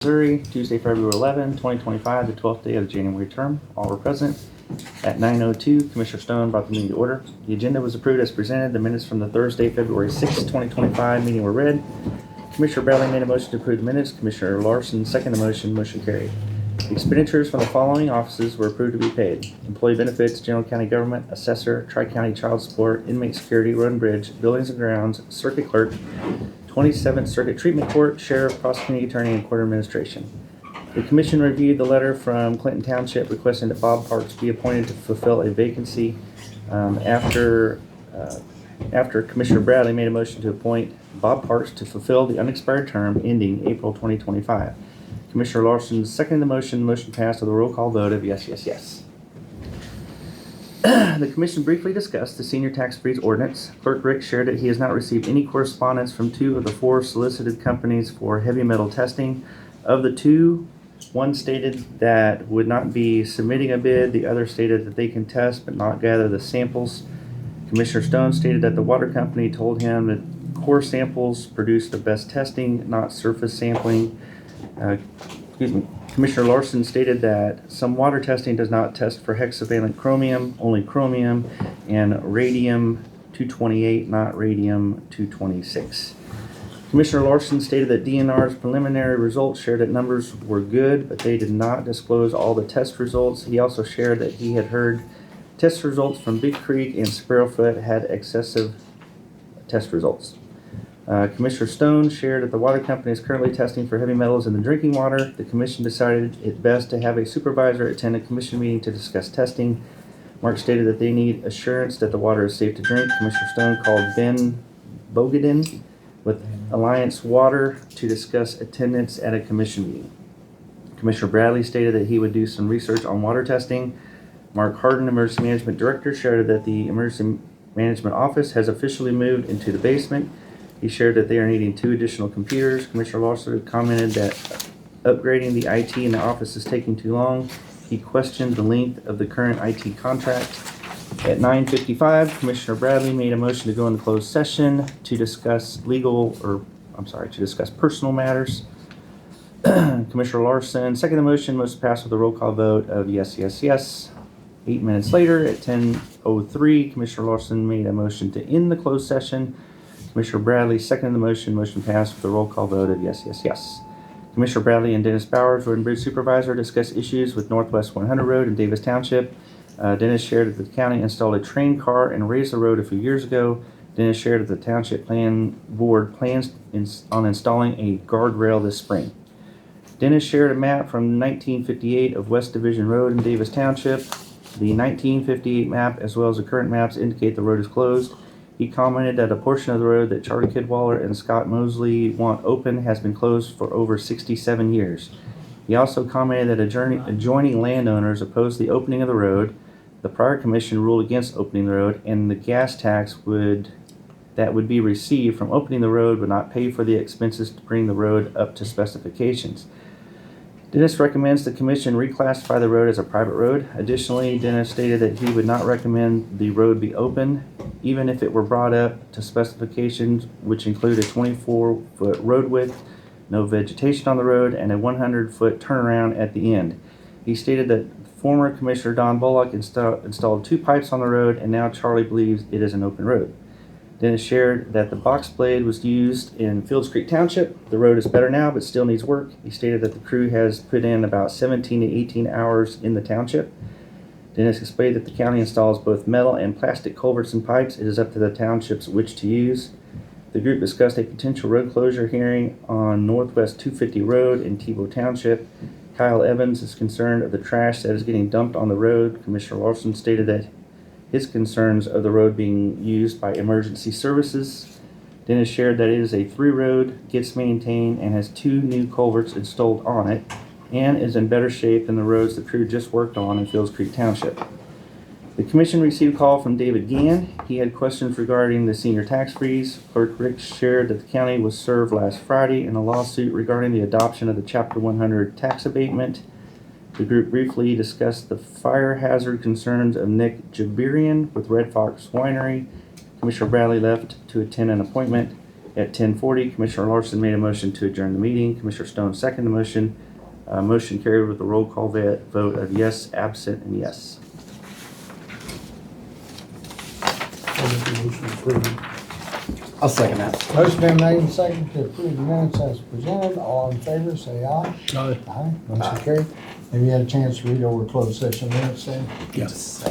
Missouri, Tuesday, February 11, 2025, the 12th day of the January term. All were present. At 9:02, Commissioner Stone brought the meeting to order. The agenda was approved as presented. The minutes from the Thursday, February 6, 2025 meeting were read. Commissioner Bradley made a motion to approve the minutes. Commissioner Larson seconded the motion. Motion carried. Expenditures from the following offices were approved to be paid: employee benefits, general county government, assessor, tri-county child support, inmate security, road and bridge, buildings and grounds, circuit clerk, 27th Circuit Treatment Court, Sheriff, Prosecuting Attorney, and Court Administration. The Commission reviewed the letter from Clinton Township requesting that Bob Parks be appointed to fulfill a vacancy after Commissioner Bradley made a motion to appoint Bob Parks to fulfill the unexpired term ending April 2025. Commissioner Larson seconded the motion. Motion passed with a roll call vote of yes, yes, yes. The Commission briefly discussed the senior tax freeze ordinance. Clerk Rick shared that he has not received any correspondence from 2 of the 4 solicited companies for heavy metal testing. Of the 2, one stated that would not be submitting a bid. The other stated that they can test but not gather the samples. Commissioner Stone stated that the water company told him that core samples produce the best testing, not surface sampling. Commissioner Larson stated that some water testing does not test for hexavalent chromium, only chromium, and radium-228, not radium-226. Commissioner Larson stated that DNR's preliminary results shared that numbers were good, but they did not disclose all the test results. He also shared that he had heard test results from Big Creek and Sparrowfoot had excessive test results. Commissioner Stone shared that the water company is currently testing for heavy metals in the drinking water. The Commission decided it best to have a supervisor attend a Commission meeting to discuss testing. Mark stated that they need assurance that the water is safe to drink. Commissioner Stone called Ben Bogadin with Alliance Water to discuss attendance at a Commission meeting. Commissioner Bradley stated that he would do some research on water testing. Mark Harden, Emergency Management Director, shared that the Emergency Management Office has officially moved into the basement. He shared that they are needing 2 additional computers. Commissioner Larson commented that upgrading the IT in the office is taking too long. He questioned the length of the current IT contract. At 9:55, Commissioner Bradley made a motion to go into closed session to discuss personal matters. Commissioner Larson seconded the motion. Motion passed with a roll call vote of yes, yes, yes. 8 minutes later, at 10:03, Commissioner Larson made a motion to end the closed session. Commissioner Bradley seconded the motion. Motion passed with a roll call vote of yes, yes, yes. Commissioner Bradley and Dennis Bowers, Road and Bridge Supervisor, discussed issues with Northwest 100 Road in Davis Township. Dennis shared that the county installed a train car and raised the road a few years ago. Dennis shared that the Township Plan Board plans on installing a guardrail this spring. Dennis shared a map from 1958 of West Division Road in Davis Township. The 1958 map, as well as the current maps, indicate the road is closed. He commented that a portion of the road that Charlie Kidwaller and Scott Mosley want open has been closed for over 67 years. He also commented that adjoining landowners opposed the opening of the road. The prior commission ruled against opening the road, and the gas tax that would be received from opening the road would not pay for the expenses to bring the road up to specifications. Dennis recommends the Commission reclassify the road as a private road. Additionally, Dennis stated that he would not recommend the road be open, even if it were brought up to specifications, which include a 24-foot road width, no vegetation on the road, and a 100-foot turnaround at the end. He stated that former Commissioner Don Bullock installed 2 pipes on the road, and now Charlie believes it is an open road. Dennis shared that the box blade was used in Fields Creek Township. The road is better now, but still needs work. He stated that the crew has put in about 17 to 18 hours in the township. Dennis explained that the county installs both metal and plastic culverts and pipes. It is up to the townships which to use. The group discussed a potential road closure hearing on Northwest 250 Road in Tebow Township. Kyle Evans is concerned of the trash that is getting dumped on the road. Commissioner Larson stated that his concerns of the road being used by emergency services. Dennis shared that it is a 3 road, gets maintained, and has 2 new culverts installed on it, and is in better shape than the roads the crew just worked on in Fields Creek Township. The Commission received a call from David Gann. He had questions regarding the senior tax freeze. Clerk Rick shared that the county was served last Friday in a lawsuit regarding the adoption of the Chapter 100 tax abatement. The group briefly discussed the fire hazard concerns of Nick Jabirian with Red Fox Winery. Commissioner Bradley left to attend an appointment. At 10:40, Commissioner Larson made a motion to adjourn the meeting. Commissioner Stone seconded the motion. Motion carried with a roll call vote of yes, absent, and yes. I'll make a motion to approve. I'll second that. Motion been made and seconded to approve the minutes as presented. All in favor, say aye. Aye. Aye. Motion carried. Have you had a chance to read over closed session minutes then? Yes.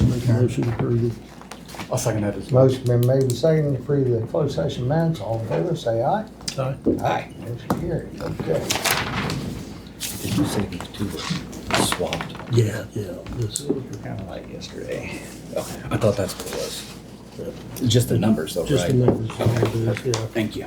Make a motion to approve. I'll second that as well. Motion been made and seconded to approve the closed session minutes. All in favor, say aye. Aye. Aye. Motion carried. Okay. Did you say these two were swapped? Yeah, this, Kind of like yesterday. Okay, I thought that's what it was. Just the numbers though, right? just the numbers. Okay. Yeah. Thank you.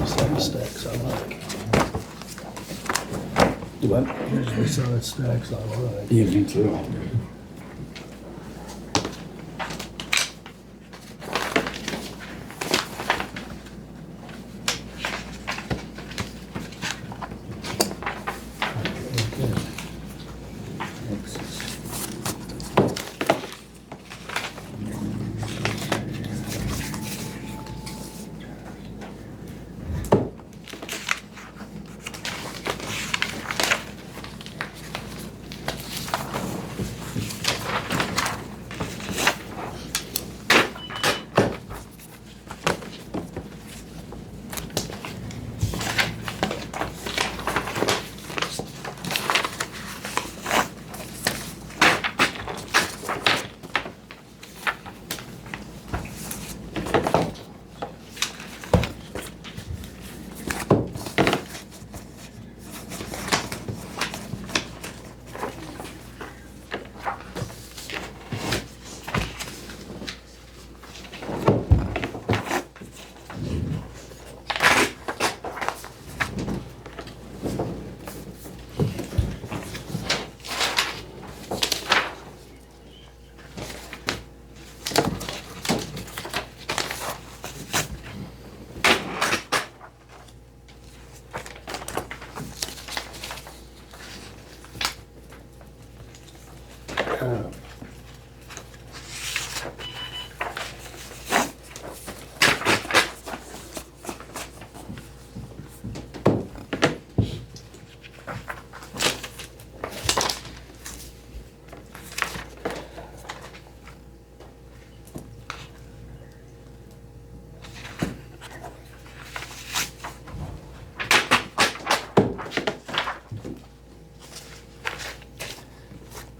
Side stacks I like. What? Usually side stacks I like. Yeah, me too.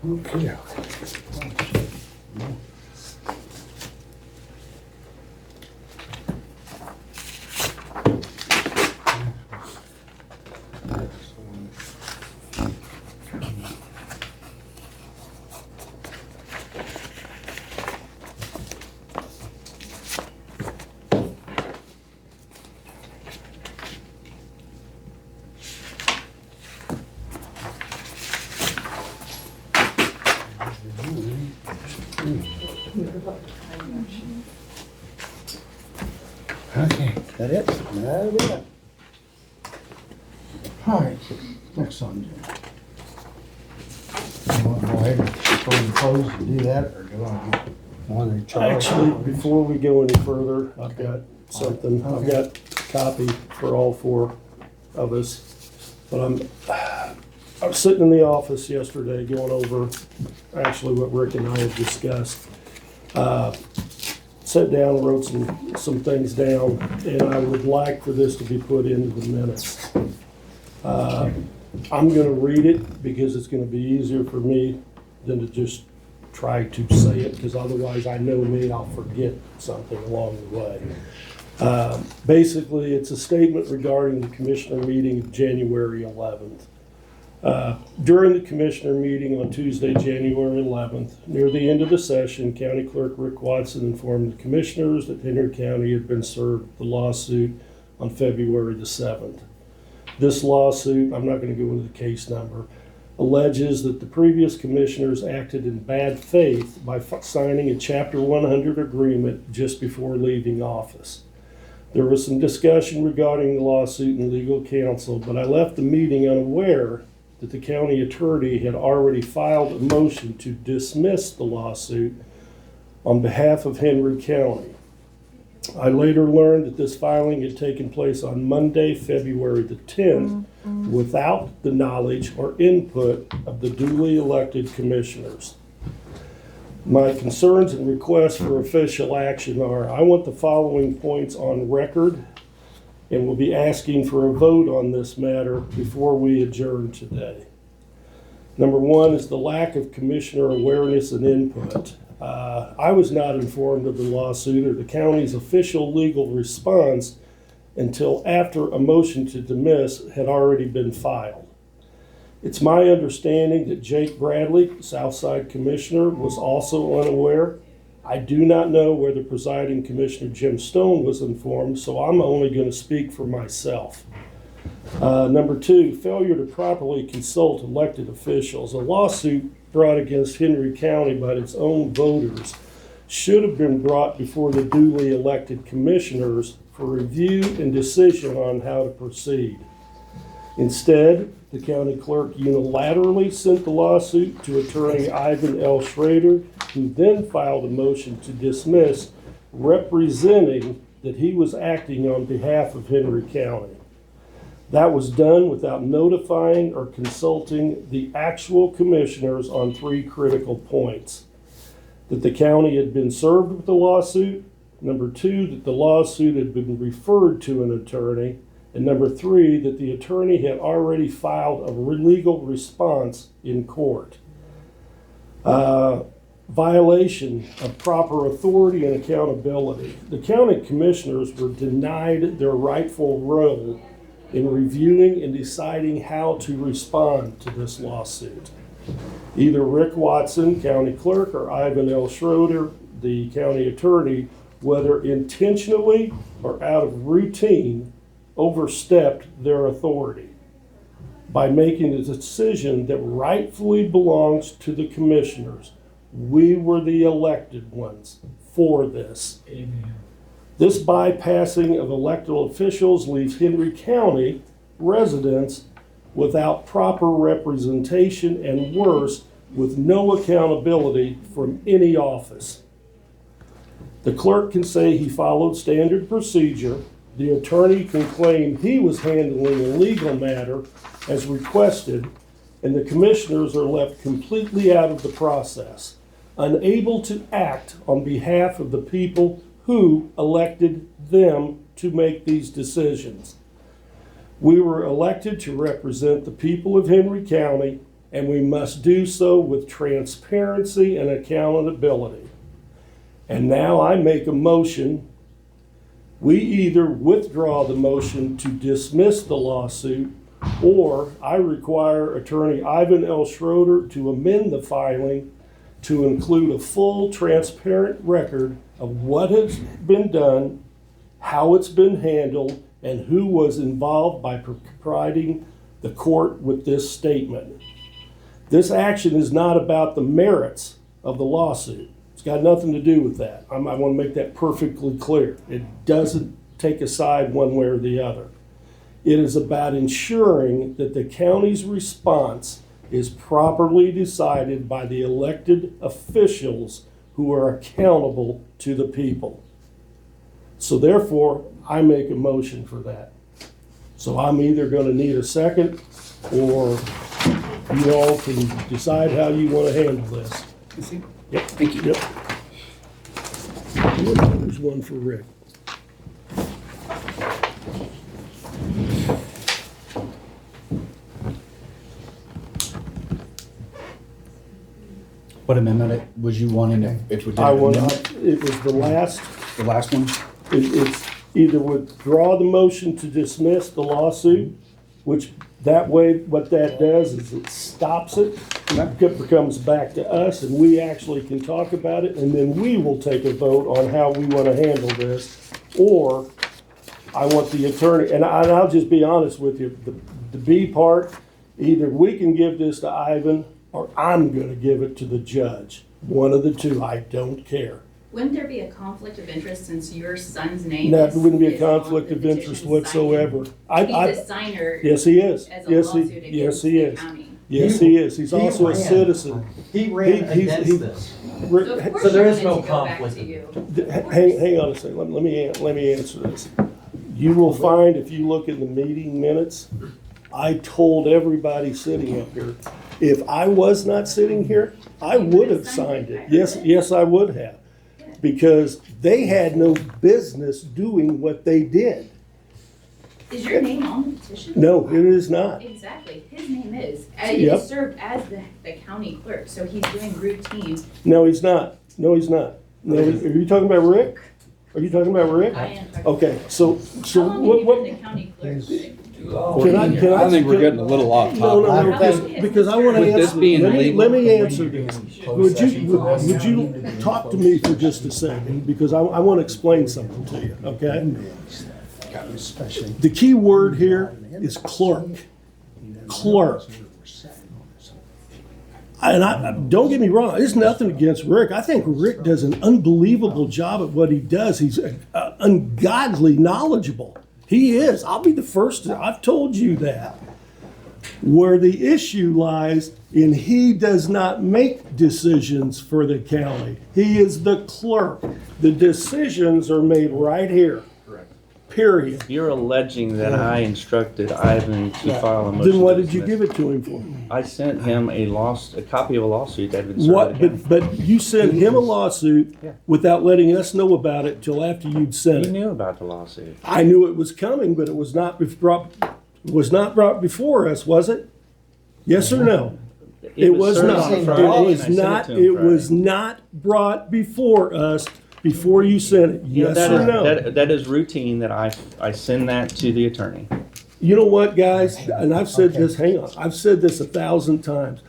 Okay. Okay, that it? That it. All right, next on. You want to go ahead and go and close and do that, or do you want to want to? Actually, before we go any further, I've got something. I've got a copy for all four of us. But I was sitting in the office yesterday going over actually what Rick and I had discussed. Sat down, wrote some things down, and I would like for this to be put into the minutes. I'm gonna read it because it's gonna be easier for me than to just try to say it, because otherwise I know me, I'll forget something along the way. Basically, it's a statement regarding the commissioner meeting of January 11th. During the commissioner meeting on Tuesday, January 11th, near the end of the session, County Clerk Rick Watson informed the commissioners that Henry County had been served the lawsuit on February the 7th. This lawsuit, I'm not going to go into the case number, alleges that the previous commissioners acted in bad faith by signing a Chapter 100 agreement just before leaving office. There was some discussion regarding the lawsuit and legal counsel, but I left the meeting unaware that the county attorney had already filed a motion to dismiss the lawsuit on behalf of Henry County. I later learned that this filing had taken place on Monday, February the 10th, without the knowledge or input of the duly elected commissioners. My concerns and requests for official action are, I want the following points on record, and we'll be asking for a vote on this matter before we adjourn today. Number one is the lack of commissioner awareness and input. I was not informed of the lawsuit or the county's official legal response until after a motion to dismiss had already been filed. It's my understanding that Jake Bradley, Southside Commissioner, was also unaware. I do not know whether presiding Commissioner Jim Stone was informed, so I'm only going to speak for myself. Number two, failure to properly consult elected officials. A lawsuit brought against Henry County by its own voters should have been brought before the duly elected commissioners for review and decision on how to proceed. Instead, the county clerk unilaterally sent the lawsuit to attorney Ivan L. Schrader, who then filed a motion to dismiss, representing that he was acting on behalf of Henry County. That was done without notifying or consulting the actual commissioners on three critical points: that the county had been served with the lawsuit, number two, that the lawsuit had been referred to an attorney, and number three, that the attorney had already filed a legal response in court. Violation of proper authority and accountability. The county commissioners were denied their rightful role in reviewing and deciding how to respond to this lawsuit. Either Rick Watson, county clerk, or Ivan L. Schroeder, the county attorney, whether intentionally or out of routine, overstepped their authority by making a decision that rightfully belongs to the commissioners. We were the elected ones for this. Amen. This bypassing of elected officials leaves Henry County residents without proper representation and worse, with no accountability from any office. The clerk can say he followed standard procedure. The attorney can claim he was handling a legal matter as requested, and the commissioners are left completely out of the process, unable to act on behalf of the people who elected them to make these decisions. We were elected to represent the people of Henry County, and we must do so with transparency and accountability. And now I make a motion. We either withdraw the motion to dismiss the lawsuit, or I require attorney Ivan L. Schroeder to amend the filing to include a full, transparent record of what has been done, how it's been handled, and who was involved by providing the court with this statement. This action is not about the merits of the lawsuit. It's got nothing to do with that. I want to make that perfectly clear. It doesn't take a side one way or the other. It is about ensuring that the county's response is properly decided by the elected officials who are accountable to the people. So therefore, I make a motion for that. So I'm either going to need a second, or you all can decide how you want to handle this. Yep, thank you. Yep. There's one for Rick. What amendment was you wanting if we did? I want, amendment? it was the last, The last one? it's either withdraw the motion to dismiss the lawsuit, which that way, what that does is it stops it. It comes back to us and we actually can talk about it and then we will take a vote on how we want to handle this. Or I want the attorney, and I'll just be honest with you, the B part, either we can give this to Ivan or I'm gonna give it to the judge. One of the two, I don't care. Wouldn't there be a conflict of interest since your son's name That is? wouldn't be a is on conflict the of petition interest signing? whatsoever. He's a signer. Yes, he is. As a Yes, lawsuit he, against yes, he the is. county. Yes, he is. He's He also a ran. citizen. He ran He- against this. Rick, So of course So there you is wanted no to go back conflict to of you. hang on a second. Let me answer this. You will find if you look in the meeting minutes, I told everybody sitting up here, if I was not sitting here, I would have signed it. Yes, I would have. Because they had no business doing what they did. Is your name on the petition? No, it is not. Exactly, his name is. Yep. He served as the county clerk, so he's doing routine. No, he's not. No, he's not. No, are you talking about Rick? Are you talking about Rick? I am talking. Okay, so How long have you what? been the county clerk? Can I I think we're getting a little off No, topic. no, because I want to With this answer, being let legal- me answer this. Would you talk to me for just a second, because I want to explain something to you, okay? The key word here is clerk. Clerk. And don't get me wrong, there's nothing against Rick. I think Rick does an unbelievable job at what he does. He's ungodly knowledgeable. He is. I'll be the first I've told you that. Where the issue lies in he does not make decisions for the county. He is the clerk. The decisions are made right here. Period. You're alleging that I instructed Ivan to file a motion. Then what to did you dismiss. give it to him for? I sent him a copy of a lawsuit that had been served. What, against but you sent him a lawsuit Yeah. without letting us know about it till after you'd sent He it. knew about the lawsuit. I knew it was coming, but it was not brought before us, was it? Yes or no? It was served not. on It Friday, and I was sent not, to him it was Friday. not brought before us before you sent it. You know, Yes that or is- no? that is routine that I send that to the attorney. You know what, guys? And I've said this, hang on, I've said this 1,000 times.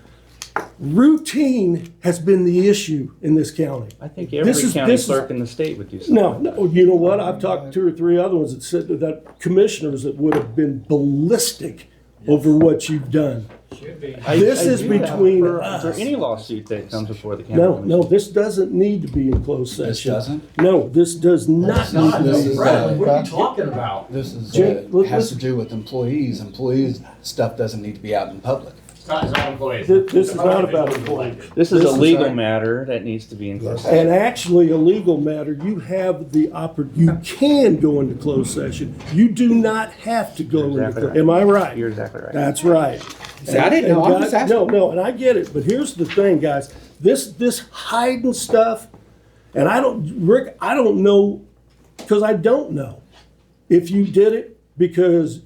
Routine has been the issue in this county. I think every This is- county this is- clerk in the state would do so. No, you know what? I've talked to 2 or 3 other ones that said that commissioners that would have been ballistic over what you've done. This is do that between for us. any lawsuit that comes before the county. No, commission. no, this doesn't need to be in closed This session. doesn't? No, this does not need to This be. is, Bradley, what are you talking about? This is, Jim, let- has to do with employees. Employees' stuff doesn't need to be out in public. It's not employees. This is not about employees. This is This a is legal right. matter that needs to be in closed session. And actually, a legal matter, you have the you can go into closed session. You do not have to go You're into, exactly right. am I right? You're exactly right. That's right. See, I didn't know. I'm just asking. No, and I get it, but here's the thing, guys. This hiding stuff, and Rick, I don't know, because I don't know if you did it because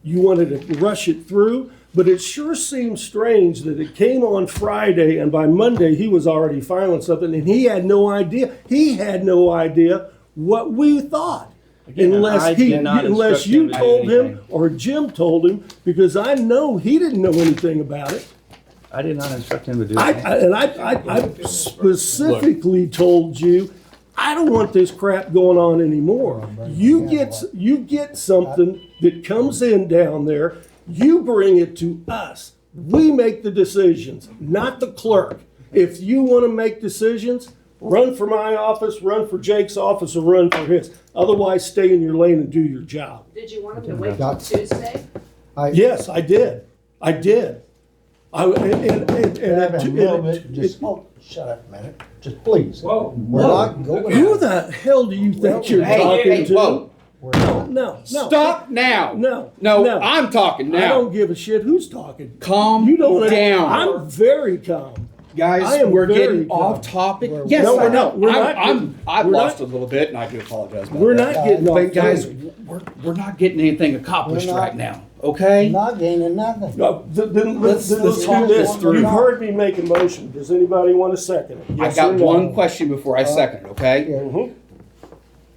you wanted to rush it through, but it sure seems strange that it came on Friday and by Monday he was already filing something and he had no idea. He had no idea what we thought. Again, I did not Unless instruct him you to do told him anything. or Jim told him, because I know he didn't know anything about it. I did not instruct him to do I that. specifically told you, I don't want this crap going on anymore. You get something that comes in down there, you bring it to us. We make the decisions, not the clerk. If you want to make decisions, run for my office, run for Jake's office, or run for his. Otherwise, stay in your lane and do your job. Did you want him to wait till Tuesday? Yes, I did. I did. Just, shut up a minute, just please. Whoa. We're not going. Who the hell do you think you're Hey, talking hey, to? whoa. We're not. No. Stop now. No. No, I'm talking I now. don't give a shit who's talking. Calm You don't down. I'm very calm. I Guys, am we're very getting calm. off topic. We're- Yes, No, I we're know. not. We're not I've we're lost not- a little bit, and I do apologize about We're that. not getting off. But guys, topic. we're not getting anything accomplished We're not. right now. Okay? Not gaining nothing. No, then let's let's do talk this. this through. You've heard me make a motion. Does anybody want to second it? I Yes got or no? one question before I second. Okay? Yeah. Mhm.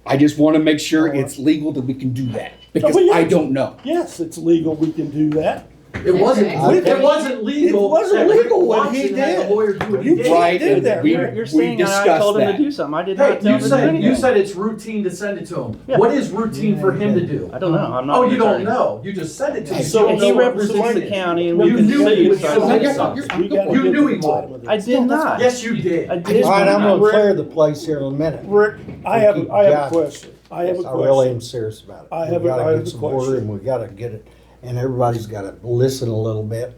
I just want to make sure it's legal that we can do that because well, yeah. I don't know. Yes, it's legal. We can do that. It wasn't, Okay. it wasn't legal. It wasn't that Rick legal what he Watson had did. the lawyer do what he You did. Right? do And that, we, Rick. You're we saying I discussed told him that. to do something. I did Hey, not tell him to do anything. you said it's routine to send it to him. Yeah. What is routine for him to do? I don't know. I'm not. Oh, an you don't attorney. know. You just said it to me. So And he represents the county, and we You can knew see he it. would So show I up. said something. We gotta You get knew to he the bottom would. of I this. did not. Yes, you did. I did All right, I'm not. gonna clear the place here in a minute. Rick, I have a question. I have a I really am question. serious about it. I have We a- gotta I have get a some order question. and we gotta get it, and everybody's gotta listen a little bit.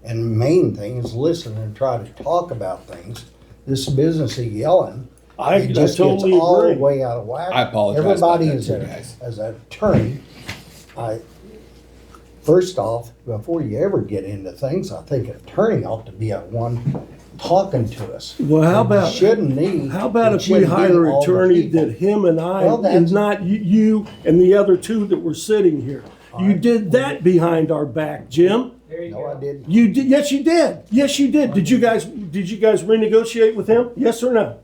And the main thing is listen and try to talk about things. This business of yelling, I it just totally gets all the agree. way out of whack. I apologize about Everybody that is too, a- guys. as an attorney, first off, before you ever get into things, I think an attorney ought to be a one talking to us. Well, how And about shouldn't need. How about it if we shouldn't be hire an all the attorney people. that him and I, Well, that's- and not you and the other two that were sitting here? You right. did that behind our back, Jim. No, I didn't. You did. Yes, you did. Yes, you did. Did you guys renegotiate with him? Yes or no?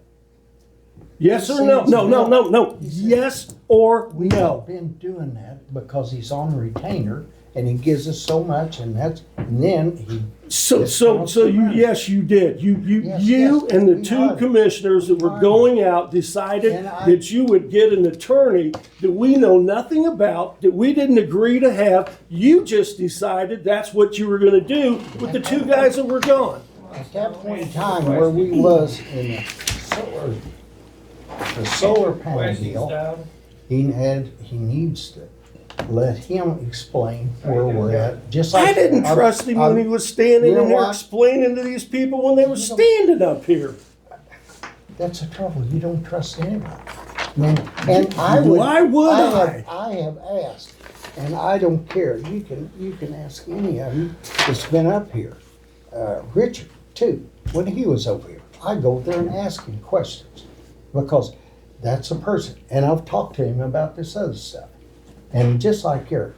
Yes or no? No. Yes or We no? have been doing that because he's on retainer and he gives us so much and then he. So yes, you did. You Yes, and the we two hired. commissioners that were hired. going out decided And I- that you would get an attorney that we know nothing about, that we didn't agree to have. You just decided that's what you were gonna do with the two guys that were gone. At that point in time where we was in the solar panel deal, he needs to let him explain where we're at, just like. I didn't trust him when he was standing You know in there what? explaining to these people when they were standing up here. That's the trouble, you don't trust anybody. I mean, and I would. Why would I have asked, and I don't care, you can ask any of them that's been up here. Richard, too, when he was over here, I go there and ask him questions, because that's a person, and I've talked to him about this other stuff. And just like here,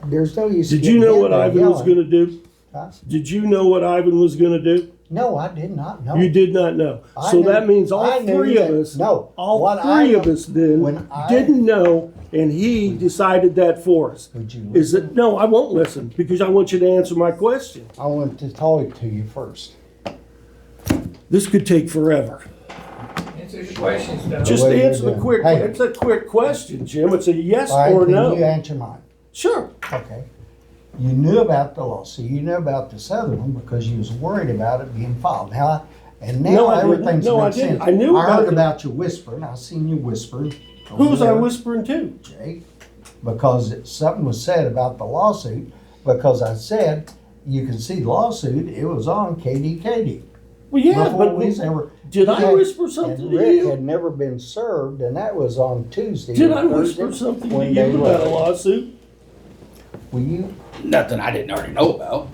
there's no use. Did you know what Ivan was gonna do? Huh? Did you know what Ivan was gonna do? No, I did not know. You did not know. I So knew- that means all I knew three of that- us, no, all what three I of know- us then when I- didn't know, and he decided that for us. Would you Is it, no, I won't listen, because I want you to answer my question. I want to talk to you first. This could take forever. Answer your questions, though. Just what are you answer the doing? quick, Hey. it's a quick question, Jim. It's a yes All right, or can you no. answer mine? Sure. Okay. You knew about the lawsuit, you knew about this other one because you was worried about it being filed. Now, and No, now I didn't. everything's No, I makes didn't. sense. I knew I about heard the- about you whispering, I seen you whispering. over Who was I there, whispering to? Jake, because something was said about the lawsuit, because I said, you can see the lawsuit, it was on KDKD. Well, yeah, Before but we was ever. did I Yeah, whisper something and to Rick you? had never been served, and that was on Tuesday. Did or I whisper Thursday, something to when you they about a were- lawsuit? Were you? Nothing I didn't already know about.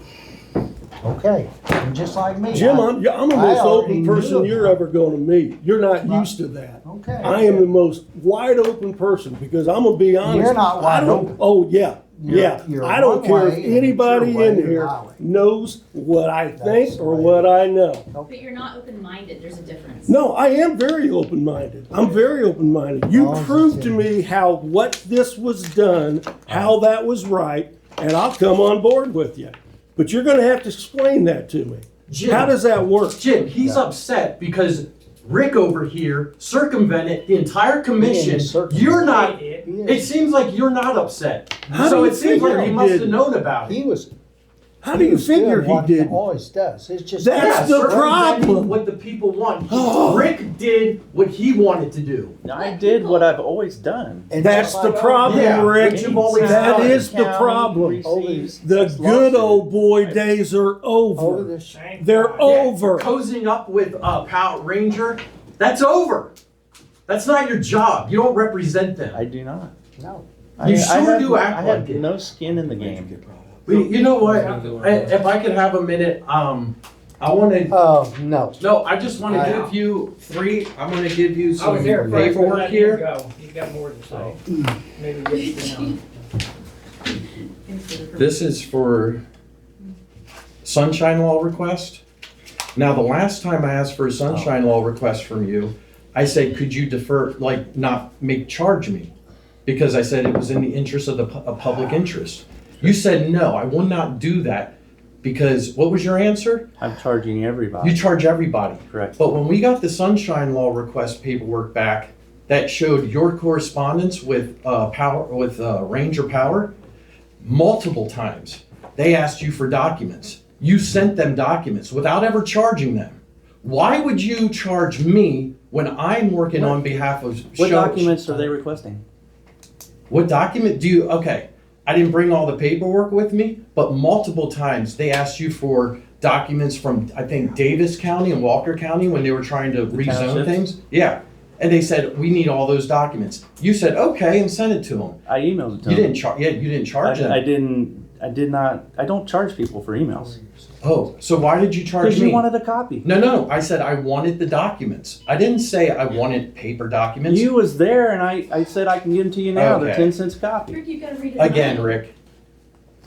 Okay, and just like me. Jim, I- I'm the I most already open knew person you're about ever gonna meet. You're not Right. used to that. Okay. I am the most wide open person, because I'm gonna be honest. You're not wide I don't- open. Oh, yeah, You're- yeah. you're I don't one care way if and anybody it's your in way or here highway. knows what I think That's or right. what I know. But you're not open-minded, there's a difference. No, I am very open-minded. I'm very open-minded. You Long as proved it's to in- me how what this was done, how that was right, and I'll come on board with you. But you're gonna have to explain that to me. Jim. How does that work? Jim, he's upset because Rick over here circumvented the entire commission. didn't circumvent. You're not, He did. it seems like you're not upset. How So do you it seems figure like he he must have did? known about it. He was. How do you was figure doing he what did? Always does. It's just. That's Yeah, the circumventing problem. what the people want. Rick did what he wanted to do. I did what I've always done. And That's just the like- problem, Yeah, Rick. which you've always That done. is the problem. The good old boy days are Over over. the. They're Yeah, over. Cozying up with Power Ranger, that's over. That's not your job. You don't represent them. I do not. No. You sure do act I like have it. no skin in the game. You know what? If I could have a minute, I want to. Oh, no. No, I just want to give you three. I'm going to give you I some was there first, but paperwork let him here. go. He's got more to say. Maybe get it down. This is for sunshine law request. Now, the last time I asked for a sunshine law request from you, I said, could you defer, like, not charge me? Because I said it was in the interest of public interest. You said, no, I will not do that. Because what was your answer? I'm charging everybody. You charge everybody. Correct. But when we got the sunshine law request paperwork back, that showed your correspondence with Ranger Power multiple times. They asked you for documents. You sent them documents without ever charging them. Why would you charge me when I'm working on behalf of? What documents are they requesting? What document do you? Okay, I didn't bring all the paperwork with me, but multiple times they asked you for documents from, I think, Davis County and Walker County when they were trying to rezone townships? things. Yeah. And they said, we need all those documents. You said, okay, and sent it to them. I emailed it to You them. didn't charge, yeah, you didn't charge them. I did not, I don't charge people for emails. Oh, so why did you charge Because me? you wanted a copy. No, I said I wanted the documents. I didn't say I wanted paper documents. You was there and I said I can give them to you now. They're Okay. 10 cents a copy. Rick, you gotta read it. Again, Rick,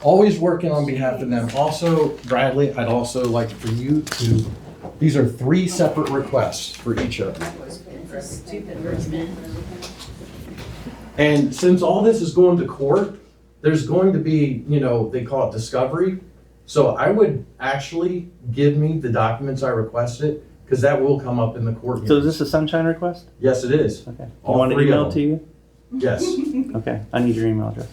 always working on behalf of them. Also, Bradley, I'd also like for you to, these are 3 separate requests for each of them. It's a stupid argument. And since all this is going to court, there's going to be, they call it discovery. So I would actually give me the documents I requested, because that will come up in the court. So is hearings. this a sunshine request? Yes, it is. Okay. You All want it 3 of emailed to them. you? Yes. Okay. I need your email address.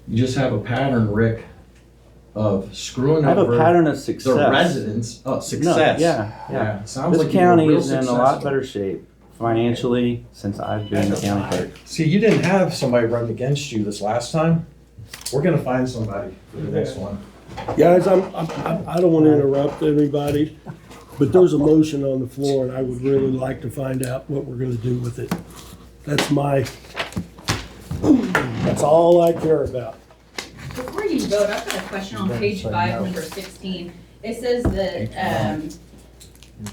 You just have a pattern, Rick, of screwing I have a over pattern of success. the residents. Oh, No, success. yeah. It sounds This like you were county real is in a lot successful. better shape financially since I've been the county clerk. See, you didn't have somebody run against you this last time. We're gonna find somebody for the next one. Guys, I don't want to interrupt anybody, but there's a motion on the floor, and I would really like to find out what we're gonna do with it. That's all I care about. Before you vote, I've got a question on page 5, number 16. It says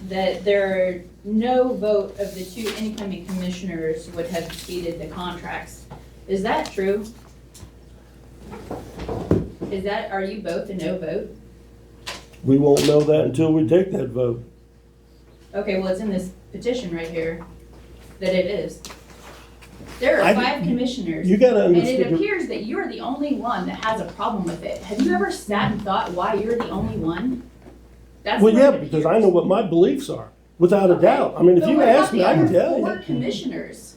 that there no vote of the 2 incoming commissioners would have defeated the contracts. Is that true? Are you both a no vote? We won't know that until we take that vote. Okay, well, it's in this petition right here that it is. There are I- 5 commissioners. You gotta And it understand, appears that you're the only one that has a problem with it. Have you ever sat and thought why you're the only one? That's well, what yeah, it because I appears. know what my beliefs are, without a Okay, doubt. I mean, if but you what ask about me, I can the tell other you. 4 commissioners?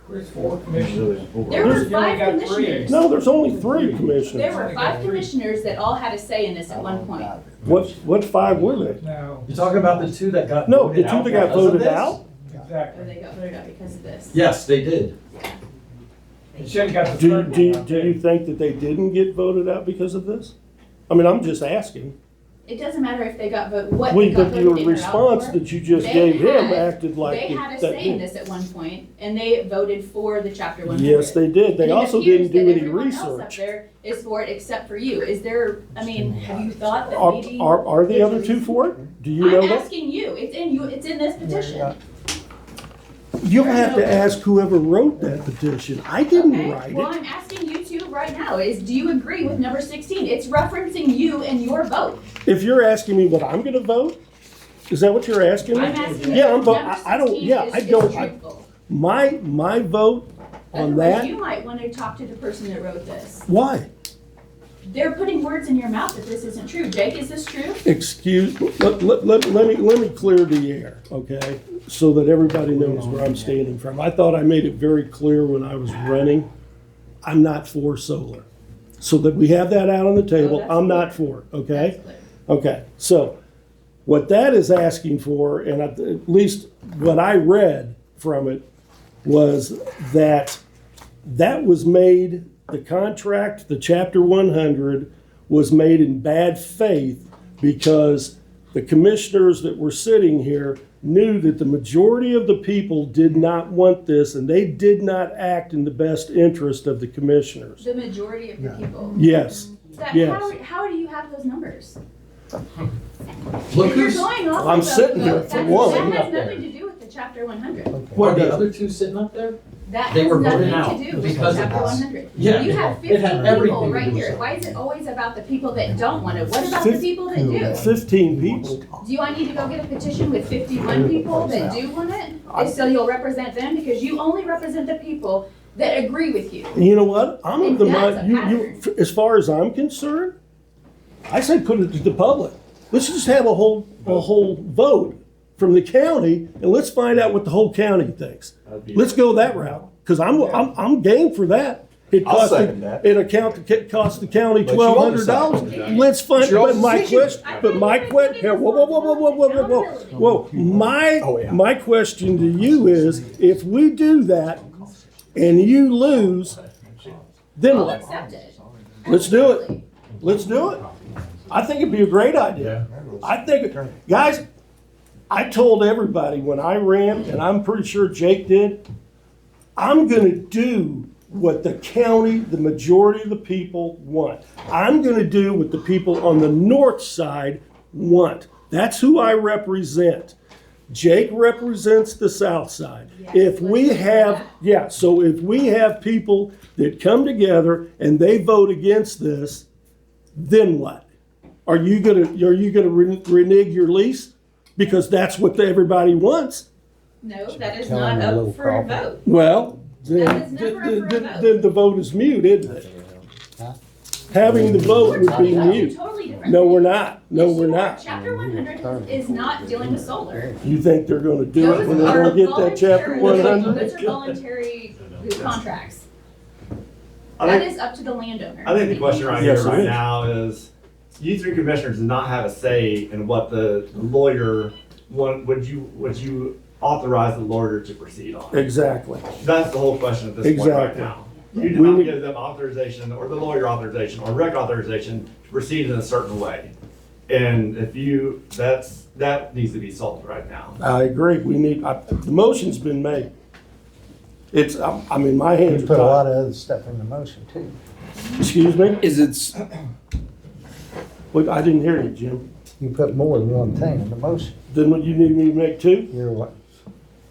There's 4 commissioners. There were You only 5 got 3. commissioners. No, there's only 3 There commissioners. were 5 commissioners that all had a say in this at one point. What 5 were they? No, You talking about the 2 that got No, voted the 2 out that got because of voted this? out? Or exactly. they got voted out because of this. Yes, they did. You should've got the Do third do- one out do you there. think that they didn't get voted out because of this? I mean, I'm just asking. It doesn't matter if they got voted, what Well, they got but voted your in or out response for. that you just They gave him had- acted like They had a that. say in this at one point, and they voted for the chapter 100. Yes, they did. They And it also appears didn't do that any everyone else up research. there is for it except for you. Is there, I mean, have you thought that Are, maybe? are the there's other a 2 reason? for it? Do you know I'm that? asking you, it's in this petition. You'll have to ask whoever wrote that petition. I didn't Okay, write well, it. I'm asking you two right now, do you agree with number 16? It's referencing you and your vote. If you're asking me what I'm gonna vote, is that what you're asking me? I'm asking Yeah, you, I'm number I don't, 16 yeah, is- I is don't, truthful. my vote on Otherwise, that, you might want to talk to the person that wrote this. why? They're putting words in your mouth that this isn't true. Jake, is this true? Excuse, let me clear the air, okay? So that everybody knows where I'm standing from. I thought I made it very clear when I was running, I'm not for solar. So that we have that out on the table, that's I'm not for it, okay? That's clear. Okay, so what that is asking for, and at least what I read from it, was that was made, the contract, the chapter 100, was made in bad faith because the commissioners that were sitting here knew that the majority of the people did not want this and they did not act in the best interest of the commissioners. The majority of the people. Yes, That, yes. how do you have those numbers? Look If you're who's, going off I'm of those sitting here votes, for that one. has nothing to do with the chapter 100. what, the other two sitting up there? That They has were voted nothing out to do with because of chapter this. 100. Yeah, You have it had 15 everything people to right do with here. it. Why is it always about the people that don't want it? What about the people that do? 15 people. Do I need to go get a petition with 51 people that do want it? So you'll represent them because you only represent the people that agree with you. And you know what? I'm of the And that's mind, a pattern. as far as I'm concerned, I say put it to the public. Let's just have a whole vote from the county and let's find out what the whole county thinks. Let's go that route, because I'm game for that. It I'll cost second that. it cost the county But you won't $1,200. Let's find, It's your but my decision. question, whoa. My question to you is, if we do that and you lose, then I'll what? accept it. Let's do it. Absolutely. Let's do it. I think it'd be a great idea. I think, guys, I told everybody when I ran, and I'm pretty sure Jake did, I'm gonna do what the county, the majority of the people want. I'm gonna do what the people on the north side want. That's who I represent. Jake represents the south side. If we have, so if we have people that come together and they vote against this, then what? Are you gonna renege your lease? Because that's what everybody wants. No, that is not up for a vote. Well, That is never up for a vote. then the vote is mute, isn't it? Having the vote would be mute. Totally different. No, we're not. No, Yes, we're you are. not. Chapter 100 is not dealing with solar. You think they're gonna do it Those when they are don't get that chapter voluntary- 100? Those are voluntary contracts. I That think, is up to the landowner. I think the question right Yes, here, it right is. now is, you three commissioners do not have a say in what the lawyer, would you authorize the lawyer to proceed on? Exactly. That's the whole question at this point right Exactly. now. You did We not need- give them authorization, or the lawyer authorization, or rec authorization to proceed in a certain way. And if you, that needs to be solved right now. I agree. The motion's been made. I mean, my You hands put a lot are of other stuff in the motion too. tied. Excuse me? Is it, Look, I didn't hear you, Jim. You put more than one thing in the motion. Then what, you need me to make two? You're what?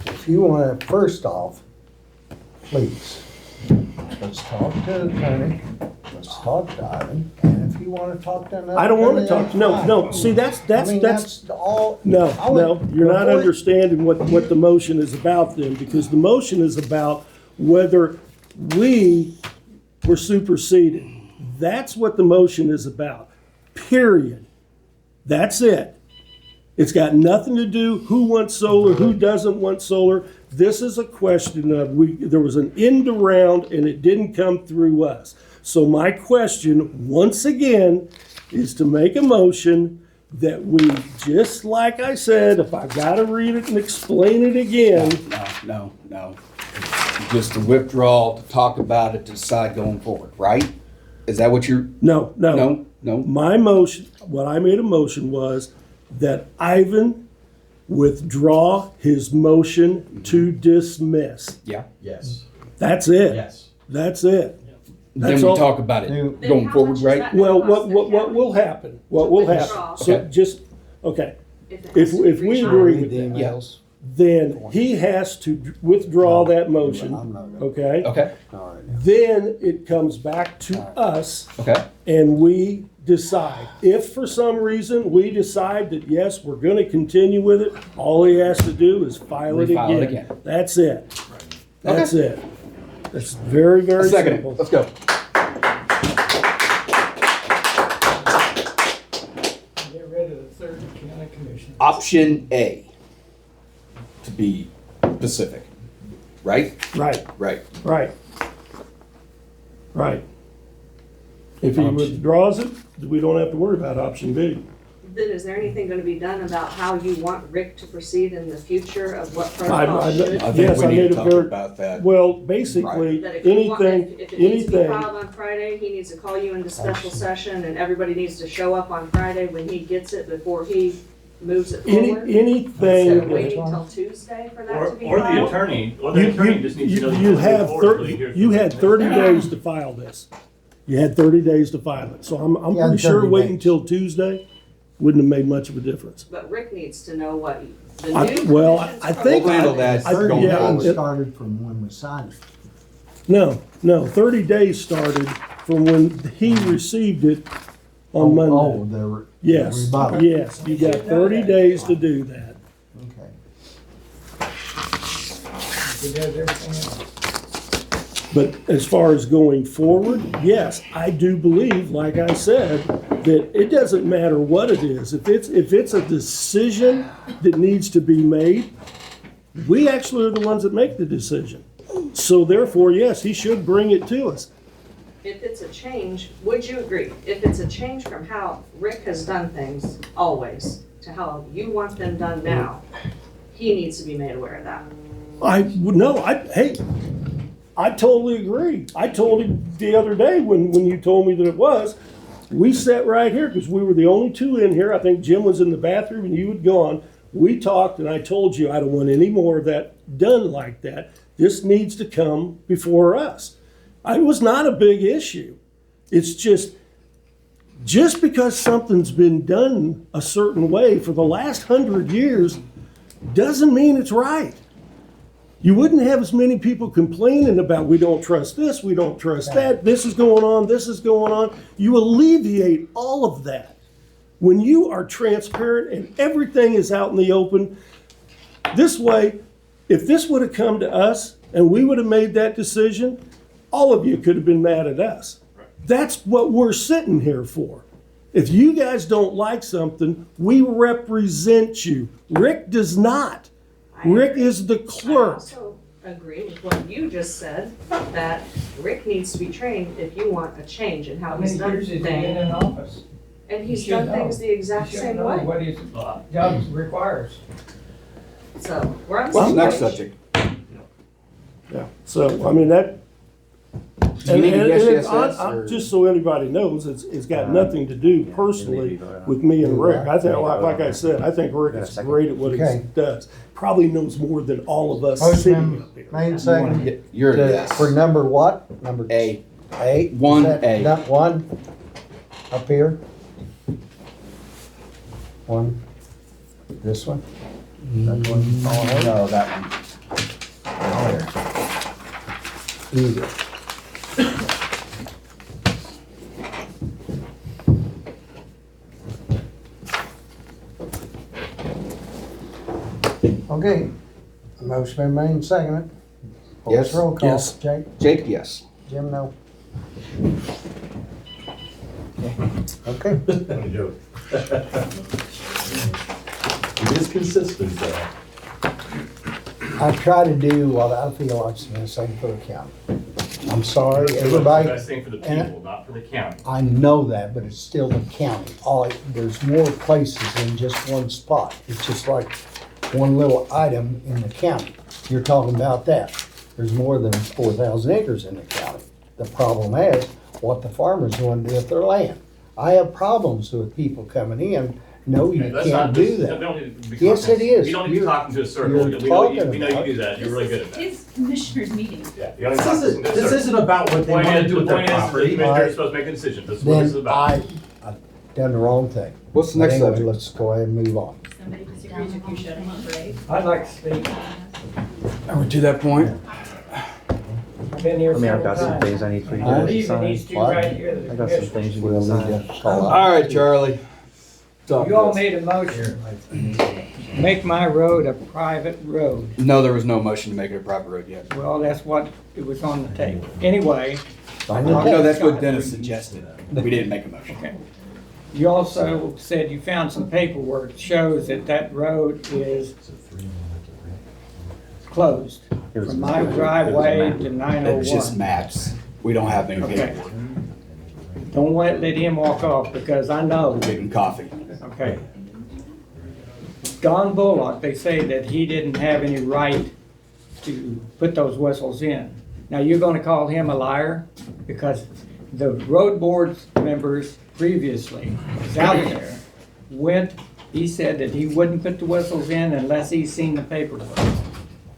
If you wanna, first off, please, let's talk to the attorney, let's talk to Ivan, and if you wanna talk to another. I don't wanna attorney, talk, no, that's no, fine. see, that's I mean, all. No, I would- you're not before- understanding what the motion is about then, because the motion is about whether we were superseded. That's what the motion is about, period. That's it. It's got nothing to do who wants solar, who doesn't want solar. This is a question of, there was an end around and it didn't come through us. So my question, once again, is to make a motion that we, just like I said, if I gotta read it and explain it again, no. Just to withdraw, to talk about it, to decide going forward, right? Is that what you're, no. no? My motion, what I made a motion was that Ivan withdraw his motion to dismiss. Yeah. Yes. That's it. Yes. That's it. Then That's we all. talk about it Do- Then going how forward, much is right? that Well, gonna cost the what county will happen? What will happen? withdraw? So Okay. just, okay, If it if has to be we reached agree out? with Read the that, emails. then he has to withdraw that motion, I'm not gonna- okay? Okay, All right. Then it comes back to us okay. and we decide. If for some reason we decide that, yes, we're gonna continue with it, all he has to do is file it Refile it again. again. That's it. That's it. That's very, very Second, simple. let's go. Get rid of the third county commission. Option A, to be specific, right? Right, Right. right. Right. If he withdraws it, we don't have to worry about option B. Then is there anything gonna be done about how you want Rick to proceed in the future of what I- protocol should? I think Yes, we I need made to a talk very- about that. Well, basically, That if you want, anything, if it needs to be anything, filed on Friday, he needs to call you into special session and everybody needs to show up on Friday when he gets it before he moves it forward. Instead of anything. waiting till Tuesday for that Or to be the filed? attorney, just needs to know. You have 30 days to file this. You had 30 days to file it, so I'm Yeah, pretty sure 30 waiting days. till Tuesday wouldn't have made much of a difference. But Rick needs to know what the I- new well, commission's I think- We'll handle that I- going yeah, forward. it- started from when we signed it. No, 30 days started from when he received it on Monday. Oh, the re- Yes, rebuttal. yes, you got 30 days to do that. Okay. He does everything else. But as far as going forward, yes, I do believe, like I said, that it doesn't matter what it is. If it's a decision that needs to be made, we actually are the ones that make the decision. So therefore, yes, he should bring it to us. If it's a change, would you agree? If it's a change from how Rick has done things always to how you want them done now, he needs to be made aware of that. I totally agree. I told him the other day when you told me that it was, we sat right here because we were the only two in here. I think Jim was in the bathroom and you had gone. We talked and I told you I don't want any more of that done like that. This needs to come before us. It was not a big issue. It's just because something's been done a certain way for the last 100 years doesn't mean it's right. You wouldn't have as many people complaining about we don't trust this, we don't trust that, this is going on, this is going on. You alleviate all of that when you are transparent and everything is out in the open. This way, if this would have come to us and we would have made that decision, all of you could have been mad at us. That's what we're sitting here for. If you guys don't like something, we represent you. Rick does not. Rick is the I clerk. also agree with what you just said, that Rick needs to be trained if you want a change in how How he's many done years has he been things. in office? And he's He done should things know. the exact He should same know way. what his job requires. So, we're on What's the the same next page. subject? Yeah. So, I mean, that. Do you need a yes, yes, I'm- yes, I'm- or- just so anybody knows, it's got nothing to do personally with me and Rick. I think, like I said, I think Rick is great at what he Okay. does. Probably knows more than all of us Motion sitting up here. made second. You're a yes. For number what? Number A. A? 1A. Not one? Up here? One? This one? That one? Oh, No, that one. either. Okay, motion been made and seconded. Yes. Roll call. Yes. Jake, Jake, yes. Jim, no. Okay, It is consistent though. I try to do what I feel like is the best thing for the county. I'm sorry, everybody. Best thing for the and- people, not for the county. I know that, but it's still the county. There's more places than just one spot. It's just like one little item in the county. You're talking about that. There's more than 4,000 acres in the county. The problem is what the farmers want to do with their land. I have problems with people coming in. No, you That's can't not- do we that. don't need to be Yes, talking- it is. We don't need to You're- talk into a circle. you're We know you talking do that. You're really good at that. It's commissioners meeting. Yeah, you don't need to talk into a This circle. isn't about what they Point want to is, do the with their point is, the property. commissioner's supposed to make the decision. This is what this is Then about. I've done the wrong thing. What's the But next anyway, subject? let's go ahead and move on. Somebody disagrees with you, shut them up, right? I'd like to speak. Are we to that point? I've been here I mean, I've several got some times. things I need for you I guys to believe in sign. these two What? right here, the I got some commissioners. things you We'll need to need sign. to call out. All right, Charlie. Talk You to all us. made a motion, make my road a private road. No, there was no motion to make it a private road yet. Well, that's what it was on the table. Anyway, I No, know. that's what Dennis suggested. We didn't make a motion. okay. You also said you found some paperwork that shows that that road is closed It was- from my driveway to It's just 901. maps. We don't have any Okay. paperwork. Don't let him walk off because I know, We're getting coffee. Okay. Don Bullock, they say that he didn't have any right to put those whistles in. Now, you're gonna call him a liar? Because the road board members previously, was out there, he said that he wouldn't put the whistles in unless he's seen the paperwork.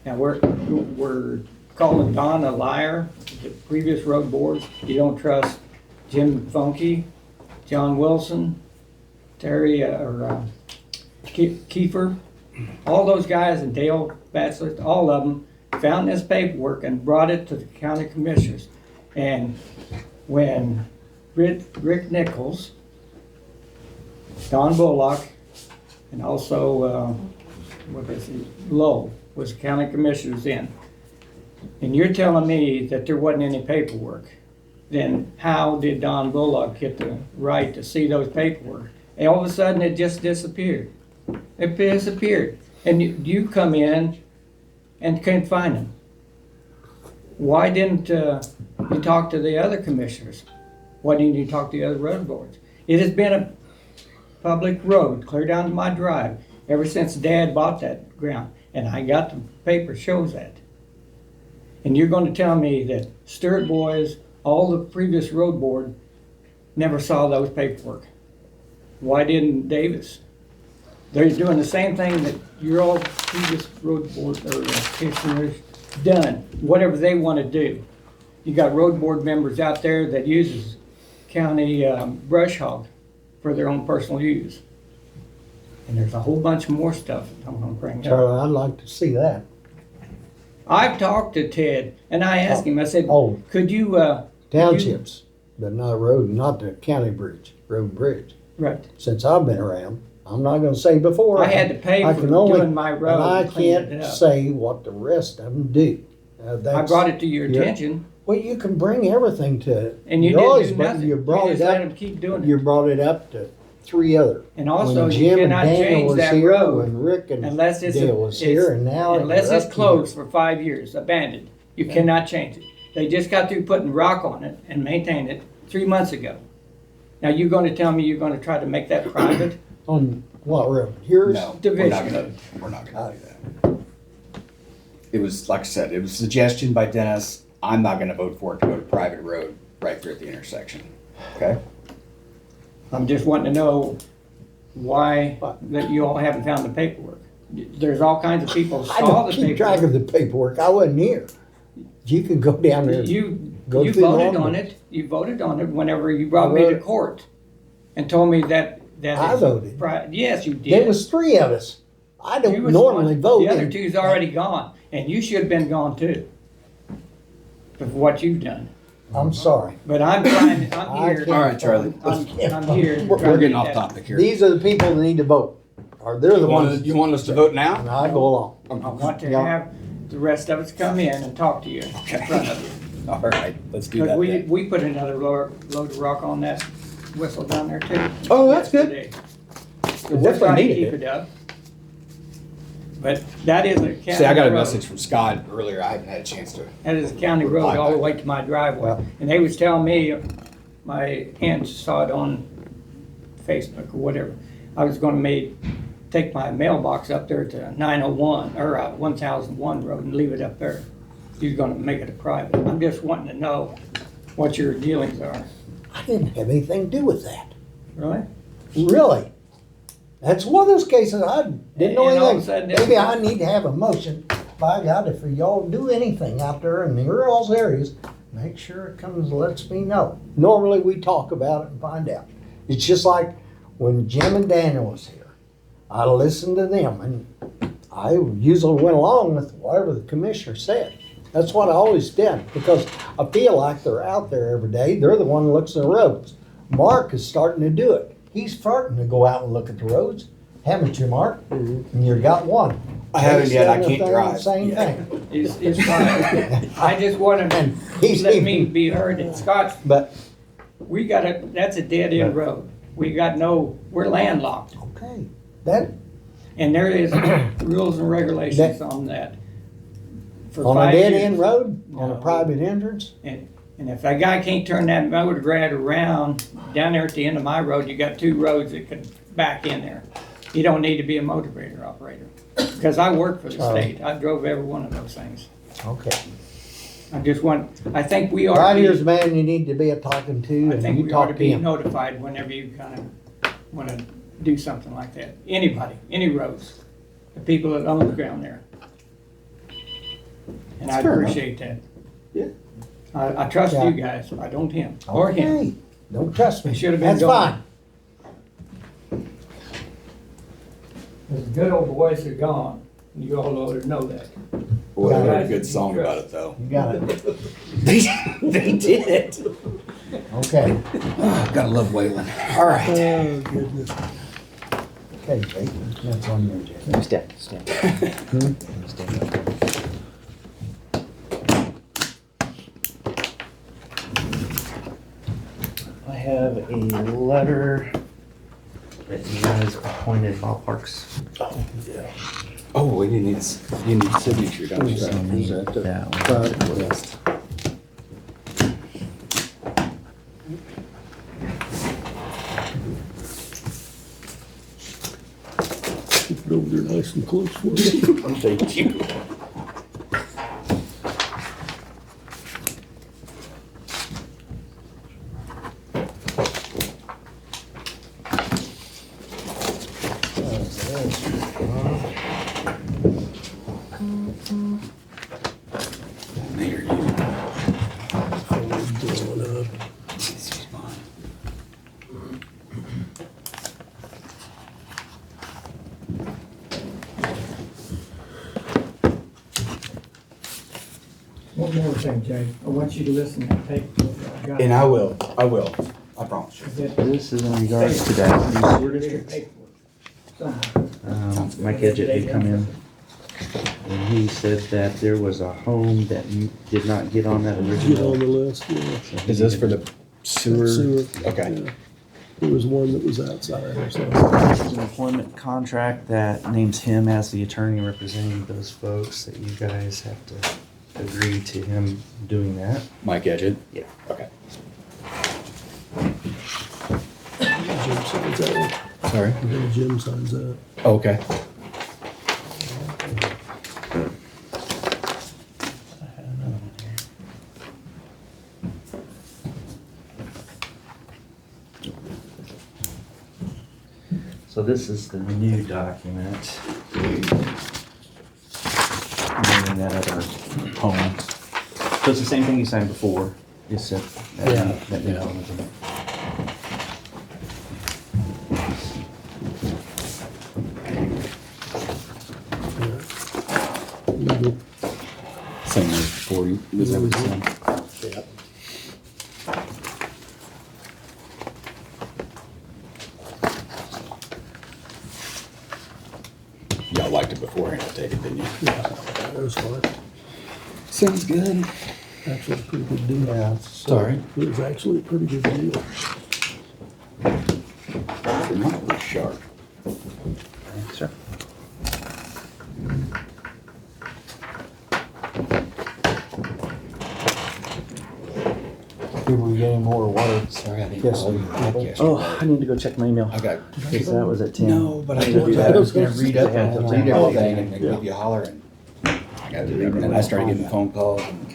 Now, we're calling Don a liar, the previous road boards. You don't trust Jim Funky, John Wilson, Terry, Kiefer, all those guys, and Dale Batchelor, all of them found this paperwork and brought it to the county commissioners. And when Rick Nichols, Don Bullock, and also, Lowe was county commissioners in, and you're telling me that there wasn't any paperwork, then how did Don Bullock get the right to see those paperwork? And all of a sudden, it just disappeared. It disappeared. And you come in and can't find them. Why didn't you talk to the other commissioners? Why didn't you talk to the other road boards? It has been a public road clear down to my drive ever since Dad bought that ground. And I got the paper shows that. And you're going to tell me that Stewart boys, all the previous road board, never saw those paperwork. Why didn't Davis? They're doing the same thing that your all previous road board or commissioners done, whatever they want to do. You got road board members out there that uses county brush hog for their own personal use. And there's a whole bunch more stuff I'm going to bring up. Charlie, I'd like to see that. I've talked to Ted, and I asked him, I said, Oh. could you... Townships, but not road, not the county bridge, road bridge. Right. Since I've been around, I'm not gonna say before. I had to pay I for can only- doing my road And I and cleaning it can't up. say what the rest of them do. I That's- brought it to your you're- attention, Well, you can bring everything to. and you yours, didn't do but nothing. You brought just it let up, them keep doing you it. brought it up to 3 other. And also, When you Jim and cannot Daniel change was that here, road when Rick and unless it's, Dale was here, and now. unless you're it's up to closed for 5 years, abandoned. You cannot change it. They just got through putting rock on it and maintained it 3 months ago. Now, you're gonna tell me you're gonna try to make that private? On what road? Yours? No, Division. we're not gonna do that. It was, like I said, it was a suggestion by Dennis. I'm not gonna vote for it to go to private road right there at the intersection, okay? I'm just wanting to know why that you all haven't found the paperwork. There's all kinds of people I saw don't the keep track paperwork. of the paperwork. I wasn't here. You can go down there. You Go you through voted all on the- it. You voted on it whenever you brought me to court and told me that I is voted. Yes, you did. There was 3 of us. I You don't was normally one. vote. The other in- two's already gone, and you should have been gone too. Of what you've done. I'm sorry. But I'm trying. I'm I here. can't- All right, Charlie. I'm here. We're trying to getting get off that. topic here. These are the people that need to vote. Or they're the ones. You want us to vote now? And I go along. I want to Yeah. have the rest of us come in and talk to you in front of you. All right, let's do Because that we, then. we put another load of rock on that whistle down there too. Oh, that's good. yesterday. Definitely We're trying to needed keep it. it up. But that is a county See, I got a road. message from Scott earlier. I haven't had a chance to. That is a county road all the way to my driveway. Well- And they was telling me, my aunt saw it on Facebook or whatever, I was gonna take my mailbox up there to 901, or 1001 road and leave it up there. You're gonna make it a private. I'm just wanting to know what your dealings are. I didn't have anything to do with that. Really? Really. That's one of those cases I didn't know And all of a anything. sudden, Maybe I need to have a motion. By God, if y'all do anything out there in your all's areas, make sure it comes and lets me know. Normally, we talk about it and find out. It's just like when Jim and Daniel was here. I listened to them, and I usually went along with whatever the commissioner said. That's what I always did, because I feel like they're out there every day. They're the one that looks at the roads. Mark is starting to do it. He's starting to go out and look at the roads. Haven't you, Mark? And you got one. I haven't yet. I Same can't thing, drive. Same yet. thing. It's fine. I just want to And he's let me even- be heard. And Scott, But, that's a dead end road. We're landlocked. okay, that, And there is rules and regulations on that. For on a 5 dead years. end road, on a No. private entrance, And if that guy can't turn that motor grad around, down there at the end of my road, you got 2 roads that can back in there. You don't need to be a motor grader operator. Because I work for the state. I drove every one of those things. Okay. I think we ought Right to here's the be, man you need to be talking to, I and think you we ought to talk to be him. notified whenever you kind of want to do something like that. Anybody, any roads, the people that own the ground there. And I appreciate that. Yeah. I trust Yeah. you guys, I don't him, or him. Okay. Don't trust me. It should have been That's gone. fine. The good old boys are gone, and you all ought to know that. Boy, they wrote a Guys, good song about it though. You got it. They did. Okay. Gotta love Waylon. All right. Oh, goodness. Okay, Jake, that's on your agenda. Stand. Hmm? Stand up. I have a letter that you guys appointed ballparks. Oh, we need signature, don't you? That one. Keep it over there nice and close for you. Thank you. There you Going up. One more thing, Jay, I want you to listen and take. And I will, I promise you. This is in regards to that. We're gonna get paperwork. Somehow. Mike Edgett did come in, and he said that there was a home that did not get on that Get on original. the list, yeah. Is this for the sewer? Sewer. Okay. Yeah. There was one that was outside or something. There's an employment contract that names him as the attorney representing those folks, that you guys have to agree to him doing that. Mike Edgett? Yeah. Okay. Jim signs that Sorry? one. Then Jim signs that. Oh, okay. So this is the new document. Naming that other home. So it's the same thing you signed before, just that, that new home is in it. Legal. Same as before. Was that what you said? Yeah. Y'all liked it beforehand, I take it, didn't you? Yeah, that was fine. Sounds good. Actually, a pretty good deal. Yeah. Sorry. It was actually a pretty good deal. Remarkably sharp. Thanks, sir. Did we get any more water? Sorry, I didn't Yes. call you back yesterday. Oh, I need to go check my email. I got. Because that was at 10. No, but I need told to do you that. I was gonna read up Yeah, and that's read fine. everything and then give you a holler and I got to do it. And I started getting phone calls and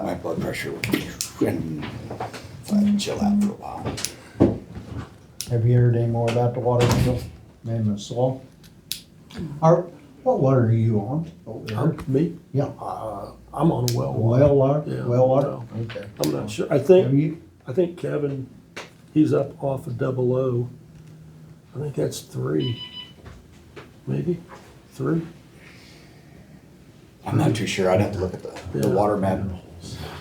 my blood pressure would be and so I had to chill out for a while. Have you heard any more about the water deal? Maybe a slow? What water are you on over there? Me? Yeah. I'm on a well. Well water? Yeah, Well water? no. Okay. I'm not sure. I Have think, you, I think Kevin, he's up off of 00. I think that's 3. Maybe 3. I'm not too sure. I'd have to look at the Yeah. water map.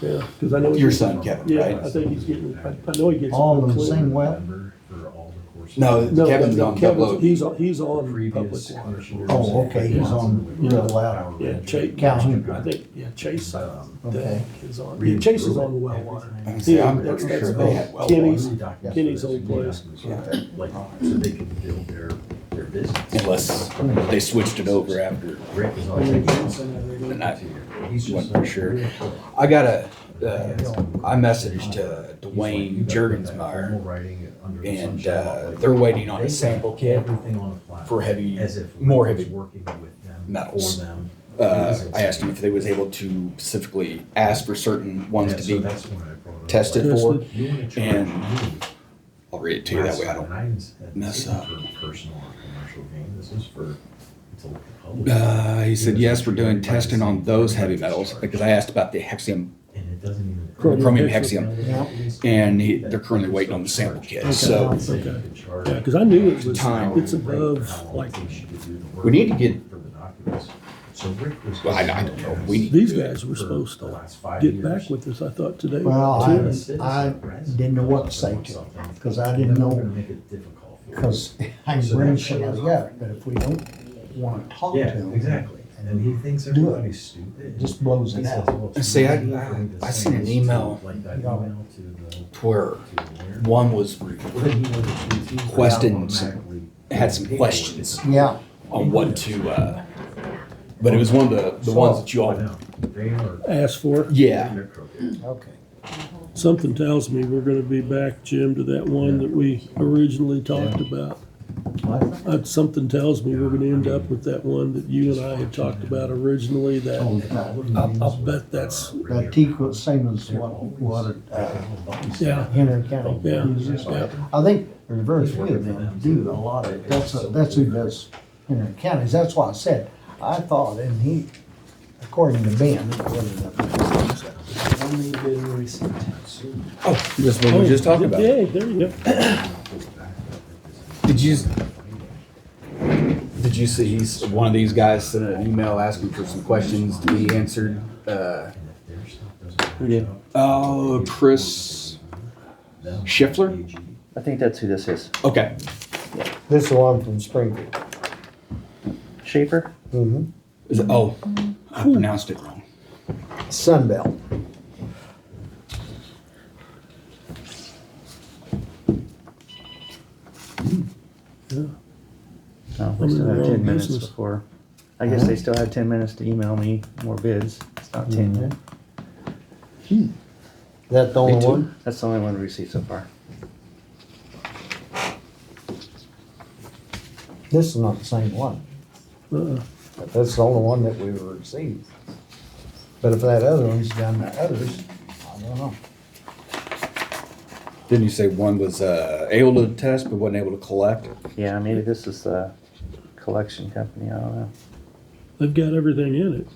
Yeah, because I know. Your son, Kevin, Yeah, right? I think he's getting, I know he gets. all in the clean. same well? No, Kevin's on double. He's on public water. Oh, okay, he's on real loud. Yeah, Chase, Calhoun. I think, yeah, Chase, Okay. is on, yeah, Chase is on the well water. I can say I'm That's- pretty that's sure they had well Kenny's, water. Kenny's old place. Like, so they can build their business. Unless they switched it over after. Rick is on vacation. And I wasn't for sure. I got I messaged Dwayne Jurgensmeyer, Formal writing it under the and sunshine law. they're waiting on They a put sample kit everything on a platter for heavy, as if more Rick was heavy working with them, metals. for them. I asked him if they was able to specifically ask for certain ones Yeah, to so be that's when I brought it up. tested Like, for. you wanna charge and me I'll read it to you that way I last don't time, and I didn't mess say up. for personal or commercial gain, this is for, to look at public. He said, Because yes, we're doing everybody's testing on saying those heavy everybody's metals charged. because I asked about the hexium, And it doesn't even. chromium hexium, Yeah. and they're currently waiting on the sample kit. Okay. So Okay. Yeah, because I knew it was, Time. it's above, like, we need to get, For the documents. So Rick was. well, I don't know, we need these to do it. guys were supposed For the to last 5 get years. back with us, I thought, today. Well, too. I didn't know what to say to him, because I didn't Then we're know, gonna make it difficult for you. because I can bring somebody up, but if we don't want to talk to Yeah, him. exactly. And he thinks Do it. everybody's stupid. It just blows He it says, out. well, it's See, I- easy for me to I send seen an this email, to, like that email to the. where to the lawyer. one was Well, then he would- he would questioned some- automatically- had some questions Yeah, on what to, but it was one of the ones that you Oh, all, no, they are. Asked for. yeah. They're crooked. okay. Something tells me we're gonna be back, Jim, to that one that we originally talked about. Something tells me we're gonna end up with that one that you and I had talked about originally, that, I'll bet that's, That equal, same as what, yeah, Henry County Yeah, uses. yeah. I think there's very few of them do a lot of, that's who does Henry counties, that's why I said, I thought, and he, according to Ben, Oh, that's what we were just talking about. Yeah, there you go. Did you see one of these guys sent an email asking for some questions to be answered? Who did? Oh, Chris Schiffler? I think that's who this is. Okay. this is the one from Springfield. Schaefer? Mm-hmm. Is it, oh, I pronounced it wrong. Sunbelt. No, I'm they in still the have wrong 10 minutes business. before. I guess they still had 10 minutes to email me more bids. It's not 10 yet. Is that the only too. one? That's the only one we received so far. This is not the same one, Uh-uh. but that's the only one that we received. But if that other one's done the others, I don't know. Didn't you say one was able to test but wasn't able to collect? Yeah, maybe this is the collection company. I don't know. They've got everything in it.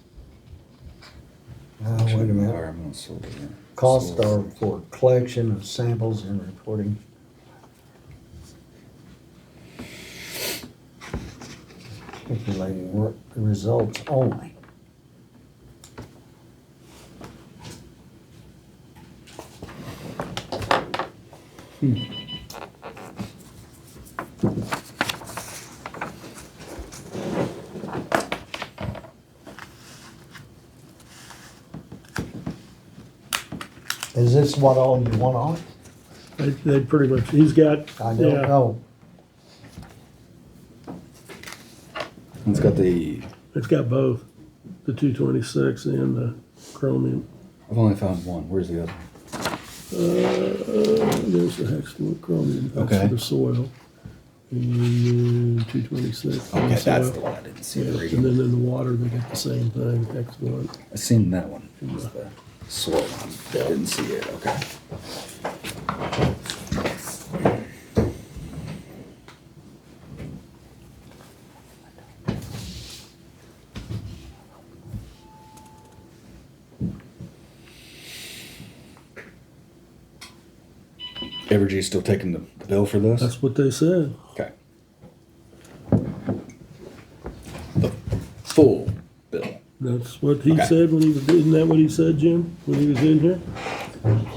Wait a minute. Environmental soil. Costs are for collection of samples and reporting. Calculating work results only. Is this what all you want on it? They pretty much, he's got, I don't yeah, know. It's got the, it's got both, the 226 and the chromium. I've only found one. Where's the other? There's the hexagon chromium, that's Okay. for the soil. And 226. Okay, for that's soil. the one I didn't see. Yeah, The and reading. then in the water, they got the same thing, hexagon. I seen that one. It was the soil one. Didn't see it. Okay. Evergy still taking the bill for this? That's what they said. Okay. The full bill. That's what he Okay. said when he was, isn't that what he said, Jim, when he was in here?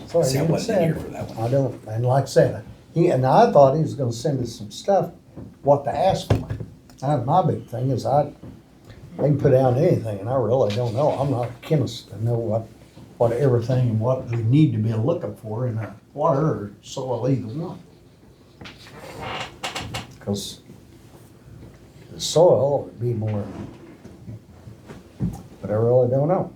Sorry, See, I you wasn't said- here for that one. I don't, and like I said, and I thought he was gonna send us some stuff, what to ask for. My big thing is they can put down anything, and I really don't know. I'm not a chemist to know what everything and what we need to be looking for in a water or soil, either one. Cause the soil would be more, but I really don't know.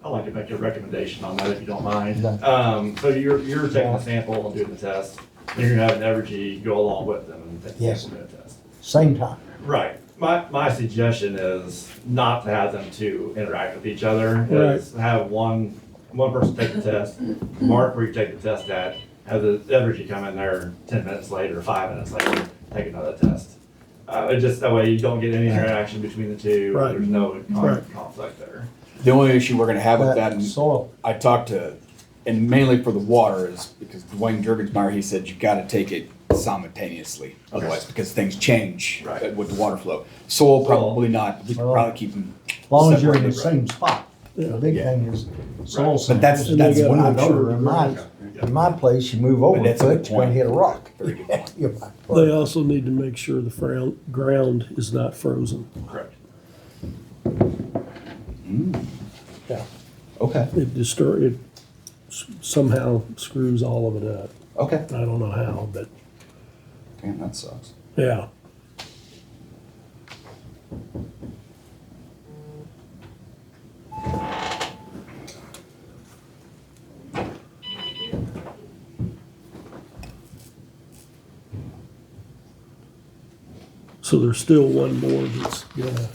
I'd like to make a recommendation on that if you don't mind. Okay. So you're taking the sample and doing the test, and you're gonna have an Evergy go along with them and take the Yes. sample and do the test. Same time. Right. My suggestion is not to have them two interact with each other. Right. Is have one person take the test, mark where you take the test at, have the Evergy come in there 10 minutes later, 5 minutes later, take another test. It just, that way you don't get any interaction between the two. Right. There's no Right. conflict there. The only issue we're gonna have with that, and Soil. I talked to, and mainly for the water, is because Dwayne Jurgensmeyer, he said you gotta take it simultaneously, otherwise, because things change Right. with the water flow. Soil, probably not, we could Well, probably keep them. As long as you're in the separated, same spot. The Yeah. big Yeah. thing is soil. But that's- samples. that's When what I I'm go sure. in my place, you move over a that's a good foot, it's gonna point. hit a rock. Very good point. You might- They also need to make sure the ground is not frozen. Correct. Yeah. Okay, It somehow screws all of it up. okay. I don't know how, but Damn, that sucks. yeah. So there's still one more that's gonna,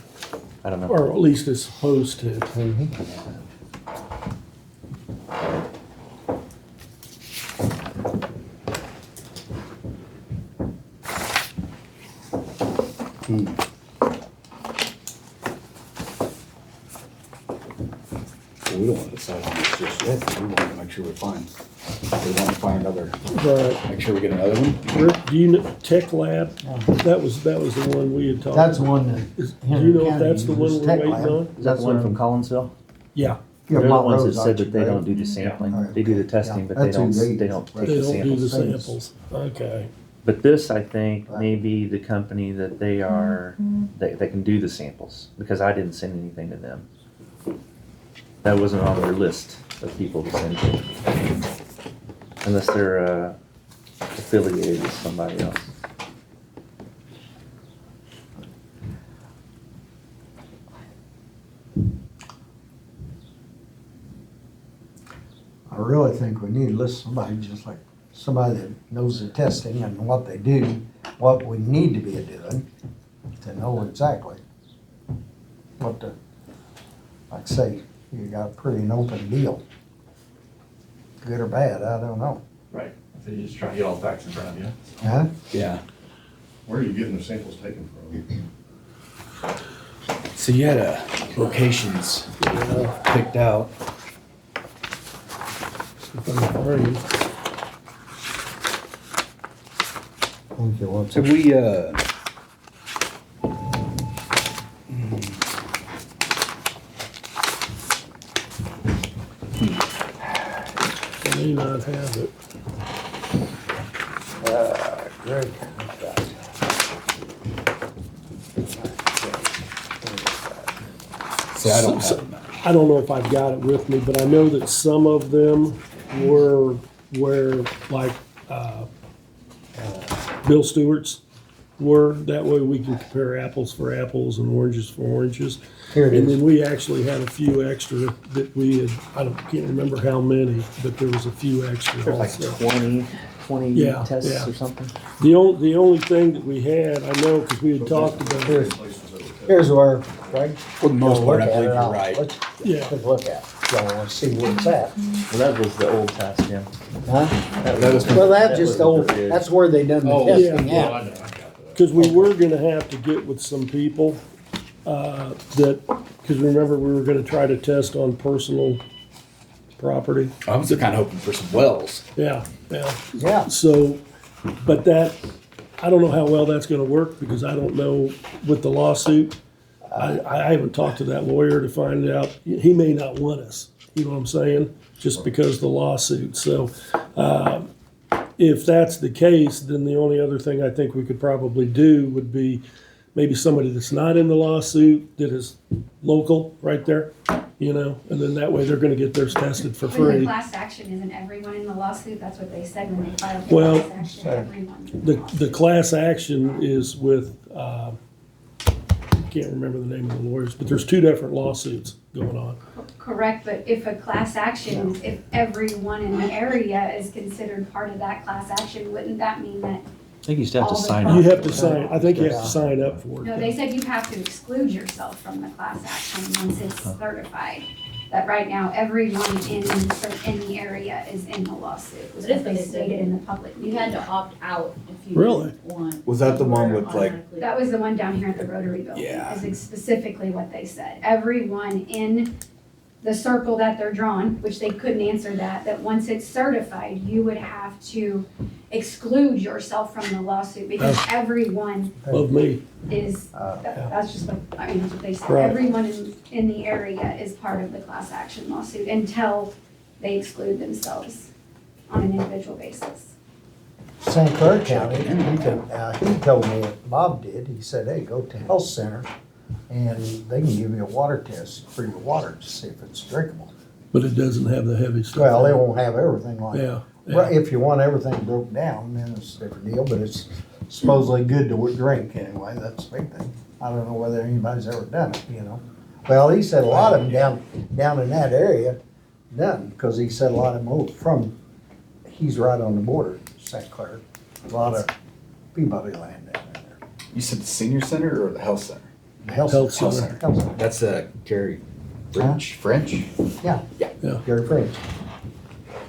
I don't know. or at least is supposed to. Well, we don't want to decide on this just yet, we want to make sure we're fine. We want to find another, Right. make sure we get another one. Rick, do you know, Tech Lab, that was the one we had talked. That's the one that. Is- Do you know if that's the one we're waiting on? Is that the one from Collinsville? Yeah, They're the Mont ones that Rose, said that they aren't don't you, do the Ray? sampling. Yeah. They do the testing, Yeah, but they that's who don't, they they don't use. take they the don't do the samples. samples. Okay. But this, I think, Right. may be the company that they are, they can do the samples, because I didn't send anything to them. That wasn't on their list of people to send to. Unless they're affiliated with somebody else. I really think we need to list somebody, just like somebody that knows the testing and what they do, what we need to be doing, to know exactly what the, like I say, you got a pretty an open deal. Good or bad, I don't know. Right. So you just try to get all the facts in front of you. Huh? Yeah. Where are you getting the samples taken from? So you had locations picked out. If I'm afraid. Okay, what's Have we, I may not have it. Greg? see, I don't have them. I don't know if I've got it with me, but I know that some of them were where, like, Bill Stewart's were. That way we can compare apples for apples and oranges for oranges. Here it And is. then we actually had a few extra that we had, can't remember how many, but there was a few extra There's like also. 20 Yeah, tests yeah. or something. The only thing that we had, I know, because we had talked about it. Here's where, Greg. For the most part, I believe you're right. Let's Yeah. take a look at it. Y'all wanna see where it's at, Well, that was the old test, Jim. huh? That was- Well, that's That just was old, what they did. that's where they done the Oh, testing yeah. at. I know, I got that. Because we were gonna have to get with some people, because remember, we were gonna try to test on personal property. I was kind of hoping for some wells. Yeah, yeah. Yeah, So, but that, I don't know how well that's gonna work, because I don't know with the lawsuit. I haven't talked to that lawyer to find out, he may not want us, you know what I'm saying? Just because of the lawsuit, so, if that's the case, then the only other thing I think we could probably do would be maybe somebody that's not in the lawsuit, that is local, right there, you know, and then that way they're gonna get theirs tested for When the free. class action, isn't everyone in the lawsuit? That's what they said when they filed the Well, class action, everyone's in the lawsuit. The class action is with, can't remember the name of the lawyers, but there's two different lawsuits going on. Correct, but if a class action, if everyone in the area is considered part of that class action, wouldn't that mean that? I think you still have to All the sign property- You up. have to sign, I think you have to sign up for it. No, they said you have to exclude yourself from the class action once it's certified. That right now, everyone in the area is in the lawsuit, was But what it's what they they said. stated in the public You meeting. had to opt out if you Really? didn't want. Was that the one with, like- automatically- That was the one down here at the Rotary Building, Yeah. is specifically what they said. Everyone in the circle that they're drawn, which they couldn't answer that once it's certified, you would have to exclude yourself from the lawsuit because everyone Love me. is, that's just what, I mean, that's what they said. Right. Everyone in the area is part of the class action lawsuit until they exclude themselves on an individual basis. St. Clair County, he told me, Bob did, he said, hey, go to health center and they can give you a water test for your water to see if it's drinkable. But it doesn't have the heavy stuff. Well, they in it. won't have everything like that. Yeah, Well, yeah. if you want everything broke down, then it's a different deal, but it's supposedly good to drink anyway, that's the big thing. I don't know whether anybody's ever done it, you know. Well, he said a lot of them down in that area done, because he said a lot of them from, he's right on the border, St. Clair. A lot of Peabody land down in there. You said the senior center or the health center? The health Health center. center. Health center. That's Gary French? Yeah. Yeah. Gary French.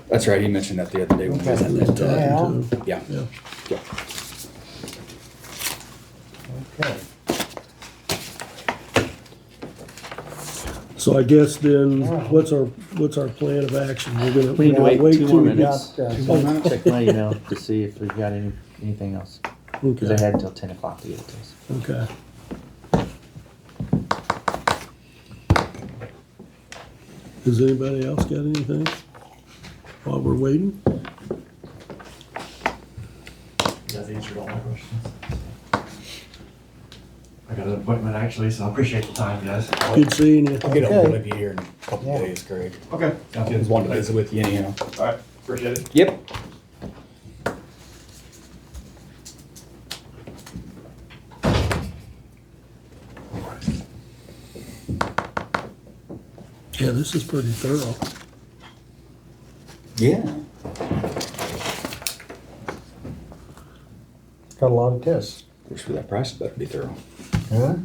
That's right, he mentioned that the other day when we was at that. Talking to- Yeah. Yeah. Okay. So I guess then, what's our plan of action? We need to wait 2 till more we minutes. got- Check my email to see if we've got anything else. Because I Okay, had until 10 o'clock to get it to us. okay. Does anybody else got anything while we're waiting? You guys answered all my questions. I got an appointment actually, so I appreciate the time, guys. Good seeing you. I'll get Okay. a hold of you here in a couple Yeah. days, Craig. Okay. I just wanted to visit with you anyhow. All right, appreciate it. Yep. Yeah, this is pretty thorough. Yeah. Got a lot of tests. Wish for that price, it better be thorough. Huh?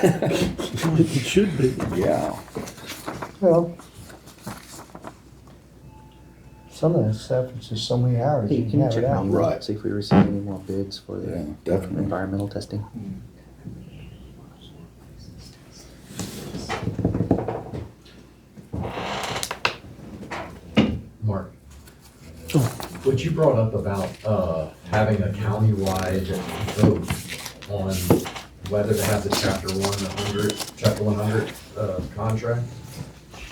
It should be. Yeah. Well, some of that stuff, it's just so many hours, Hey, you can can you have check it my out. email, Right. see if we receive any more bids for the Yeah, definitely. environmental testing? Mark, Oh. what you brought up about having a countywide vote on whether to have the chapter 100 contract,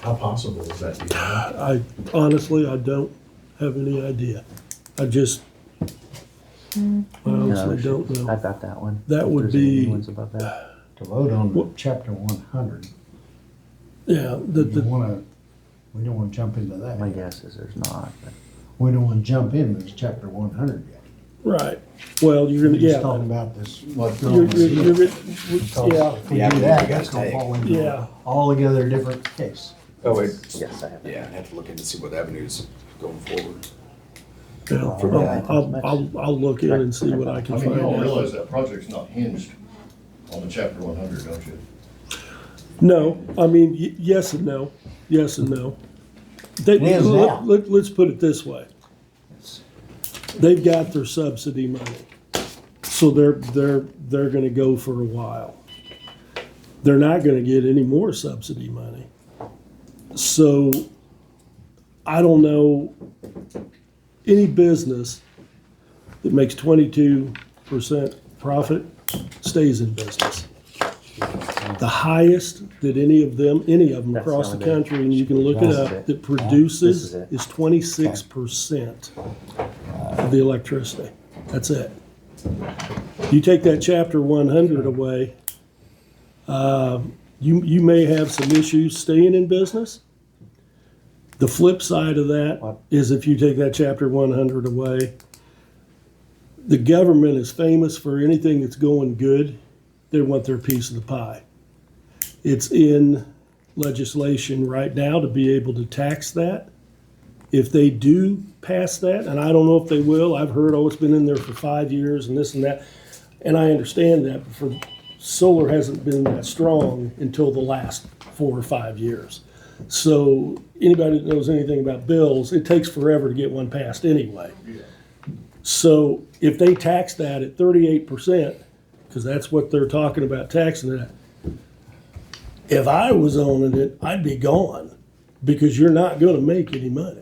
how possible is that? Do you know? I honestly, I don't have any idea. I honestly don't know. I've got that one. That If would there's any be- ones above that. To vote on What- chapter 100, Yeah, we don't wanna jump into that. My yet. guess is there's not, but We don't wanna jump into chapter 100 yet. right. Well, you're We're gonna, just talking yeah. about this. Well, You're, Because yeah, if we Yeah, do you that, guys that's gonna take. fall into Yeah. a altogether different case. Oh, wait. yes, I have. Yeah, I'd have to look in to see what avenues going forward. Yeah, For that. I'll look in and see what I I can mean, you find all out. realize that project's not hinged on the chapter 100, don't you? No, I mean, yes and no, yes and no. It is now. Let's put it this way. They've got their subsidy money, so they're gonna go for a while. They're not gonna get any more subsidy money. So, I don't know, any business that makes 22% profit stays in business. The highest that any of them That's across the the only country, and you can look it This is up, it. that This produces is it. is 26% of the electricity. That's it. You take that chapter 100 away, you may have some issues staying in business. The flip side of that is if you take that chapter 100 away, the government is famous for anything that's going good they want their piece of the pie. It's in legislation right now to be able to tax that. If they do pass that, and I don't know if they will, I've heard, oh, it's been in there for 5 years and this and that, and I understand that, but for solar hasn't been that strong until the last 4 or 5 years. So anybody that knows anything about bills, it takes forever to get one passed anyway. So if they tax that at 38%, because that's what they're talking about taxing it at, if I was owning it, I'd be gone, because you're not gonna make any money.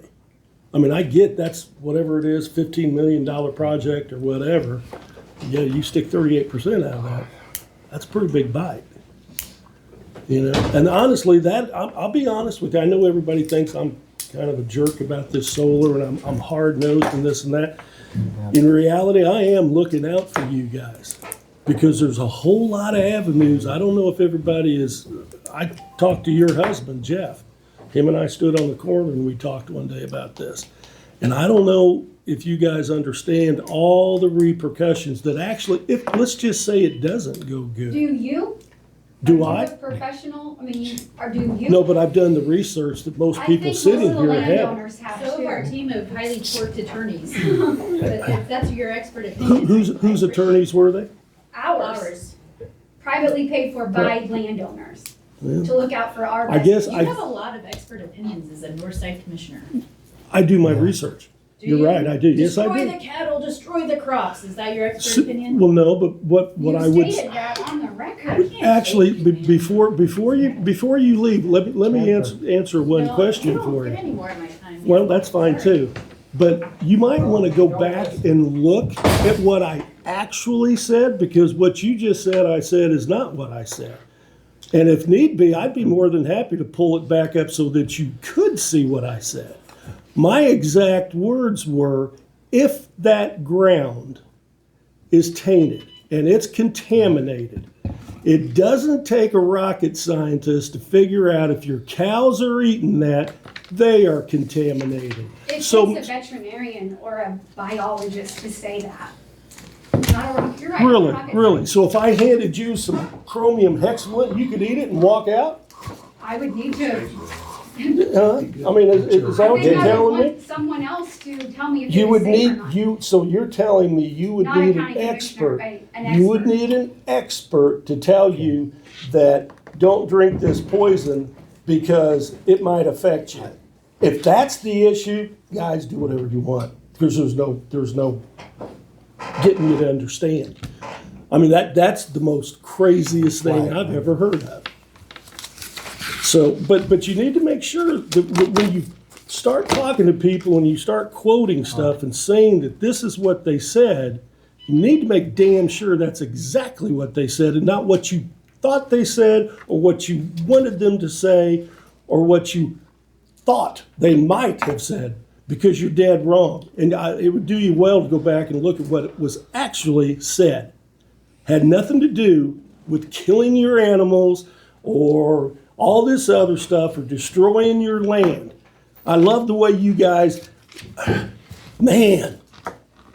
I mean, I get that's whatever it is, $15 million project or whatever. Yeah, you stick 38% out of that, that's a pretty big bite. You know, and honestly, I'll be honest with you, I know everybody thinks I'm kind of a jerk about this solar and I'm hard-nosed and this and that. In reality, I am looking out for you guys, because there's a whole lot of avenues. I don't know if everybody is, I talked to your husband, Jeff. Him and I stood on the corner and we talked one day about this. And I don't know if you guys understand all the repercussions that actually, if, let's just say it doesn't go Do good. you? Do Are I? you a professional? I mean, or do you? No, but I've done the research that most people sitting here I think most of the have. landowners have So of our too. team of highly quirked attorneys, but if that's your expert opinion. Whose attorneys were they? Ours, privately paid for by landowners, Yeah. to look out for our I best. guess You I, have a lot of expert opinions as a Northside commissioner. I do my research. Do You're you? right, I do. Yes, I Destroy do. the cattle, destroy the crops. Is that your expert opinion? Well, no, but what I would. You stated that on the record. Actually, before you leave, let me answer one No, question you don't for get you. any more of my time. Well, that's fine too, but you might want to go back and look at what I actually said, because what you just said I said is not what I said. And if need be, I'd be more than happy to pull it back up so that you could see what I said. My exact words were, if that ground is tainted and it's contaminated, it doesn't take a rocket scientist to figure out if your cows are eating that, they are contaminated. It So takes a veterinarian or a biologist to say that. Not a rock, you're right. not a really, rocket really, scientist. so if I handed you some chromium hexavalent, you could eat it and walk out? I would need to, I mean, is that I what think you're I would telling me? want someone else to tell me if You it would was safe or need, not. so you're telling me you would Not a need county an commissioner, expert. an You would expert. need an expert to tell you that don't drink this poison because it might affect you. If that's the issue, guys, do whatever you want, because there's no getting you to understand. I mean, that's the most craziest thing I've ever heard of. So, but you need to make sure that when you start talking to people and you start quoting stuff and saying that this is what they said, you need to make damn sure that's exactly what they said and not what you thought they said or what you wanted them to say or what you thought they might have said, because you're dead wrong. And it would do you well to go back and look at what was actually said. Had nothing to do with killing your animals or all this other stuff or destroying your land. I love the way you guys, man,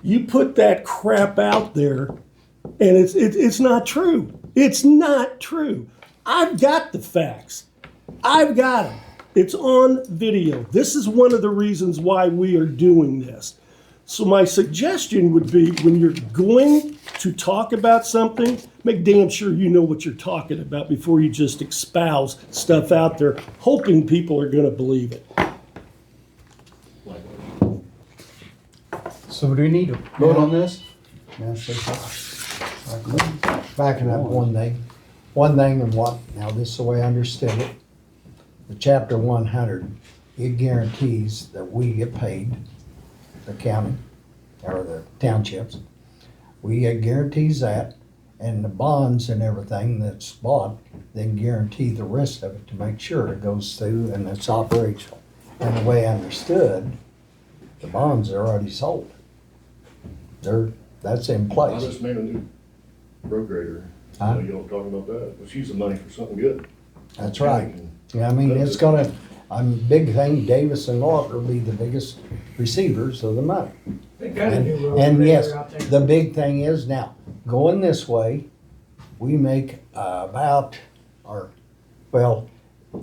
you put that crap out there and it's not true. It's not true. I've got the facts. I've got them. It's on video. This is one of the reasons why we are doing this. So my suggestion would be, when you're going to talk about something, make damn sure you know what you're talking about before you just espouse stuff out there, hoping people are going to believe it. So do we need to vote on this? Yes, backing up one thing and what, now this is the way I understood it. The chapter 100, it guarantees that we get paid, the county, or the townships. We it guarantees that, and the bonds and everything that's bought, then guarantee the rest of it to make sure it goes through and it's operational. And the way I understood, the bonds are already sold. That's in I place. just made a new road grader. Huh? You don't talk about that. Let's use the money for something good. That's right. Yeah, I mean, it's gonna, big thing, Davis and Locke will be the biggest receivers of the money. They got a new road And grader yes, out there. the big thing is now, going this way, we make about, or, well,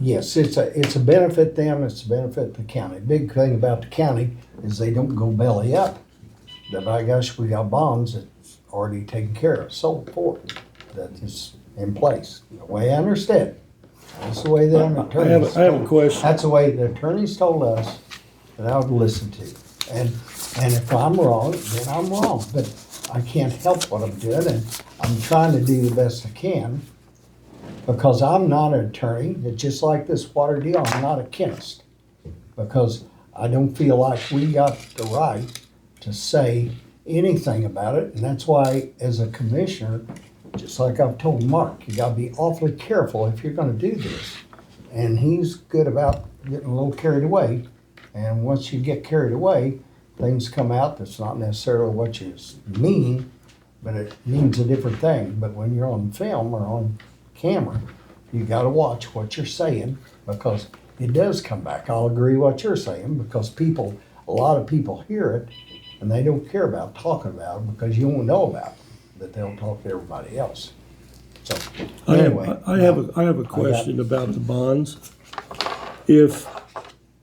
yes, it's a benefit them, it's a benefit the county. Big thing about the county is they don't go belly up. That by gosh, we got bonds that's already taken care of, sold for, that is in place. The way I understand it. That's the way the attorneys. I have a question. That's the way the attorneys told us that I would listen to. And if I'm wrong, then I'm wrong. But I can't help what I'm doing, and I'm trying to do the best I can. Because I'm not an attorney, it's just like this water deal, I'm not a chemist. Because I don't feel like we got the right to say anything about it. And that's why, as a commissioner, just like I've told Mark, you gotta be awfully careful if you're gonna do this. And he's good about getting a little carried away. And once you get carried away, things come out that's not necessarily what you mean, but it means a different thing. But when you're on film or on camera, you gotta watch what you're saying, because it does come back. I'll agree what you're saying, because a lot of people hear it and they don't care about talking about it because you won't know about it, but they'll talk to everybody else. So, anyway. I have a question about the bonds.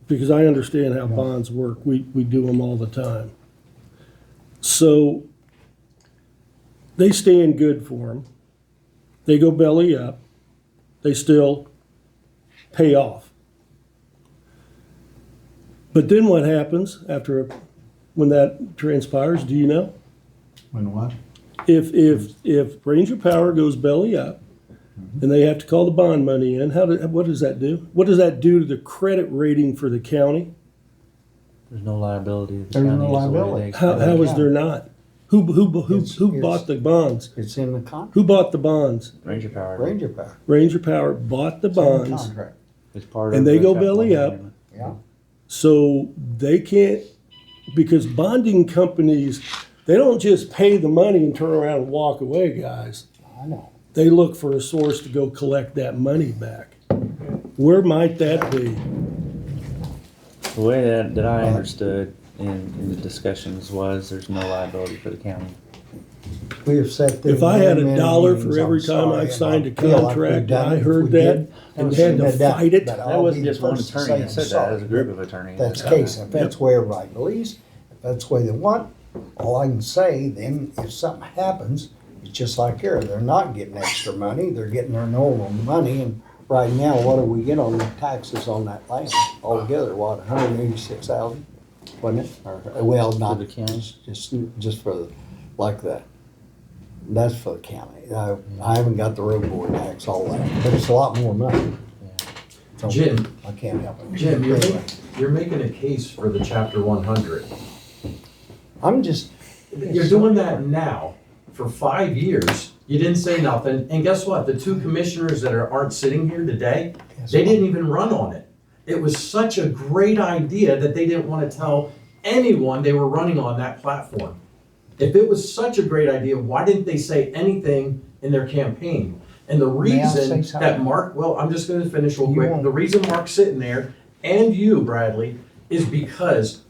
Because I understand how bonds work, we do them all the time. So, they stand good for them. They go belly up, they still pay off. But then what happens when that transpires, do you know? When what? If Ranger Power goes belly up and they have to call the bond money in, what does that do? What does that do to the credit rating for the county? There's no liability. The There's no county is the way liability. they- How is there not? Who It's- bought the bonds? It's in the contract. Who bought the bonds? Ranger Power. Ranger Power. Ranger Power bought the It's in the bonds, contract. It's part And of they the go chapter belly one up. agreement. Yeah. so they can't, because bonding companies, they don't just pay the money and turn around and walk away, guys. I know. They look for a source to go collect that money back. Where might that be? The way that I understood in the discussions was there's no liability for the county. We have set the. If I had many $1 meetings, for every I'm time sorry, I and signed a I feel like we've contract, done I it. If heard we that did, and we had shouldn't to have done fight it. But That I'll wasn't be the just one first to attorney say that I'm said that, sorry. it was a group of attorneys. That's the that said case. that. If that's the way everybody believes, if that's the way they want, all I can say, then if something happens, it's just like here, they're not getting extra money, they're getting their normal money. And right now, what do we get on the taxes on that land altogether? What, 186,000, wasn't it? Or, well, not the county? just for the, like that. That's for the county. I haven't got the road board tax, all that, but it's a lot more money. So, Jim. I can't help it. Jim, Anyway, you're making a case for the chapter 100. I'm just. You're doing that now for 5 years. You didn't say nothing. And guess what? The two commissioners that aren't sitting here today, they didn't even run on it. It was such a great idea that they didn't want to tell anyone they were running on that platform. If it was such a great idea, why didn't they say anything in their campaign? And the May I say reason something? that Mark, well, I'm just gonna finish real You quick. won't. The reason Mark's sitting there, and you, Bradley, is because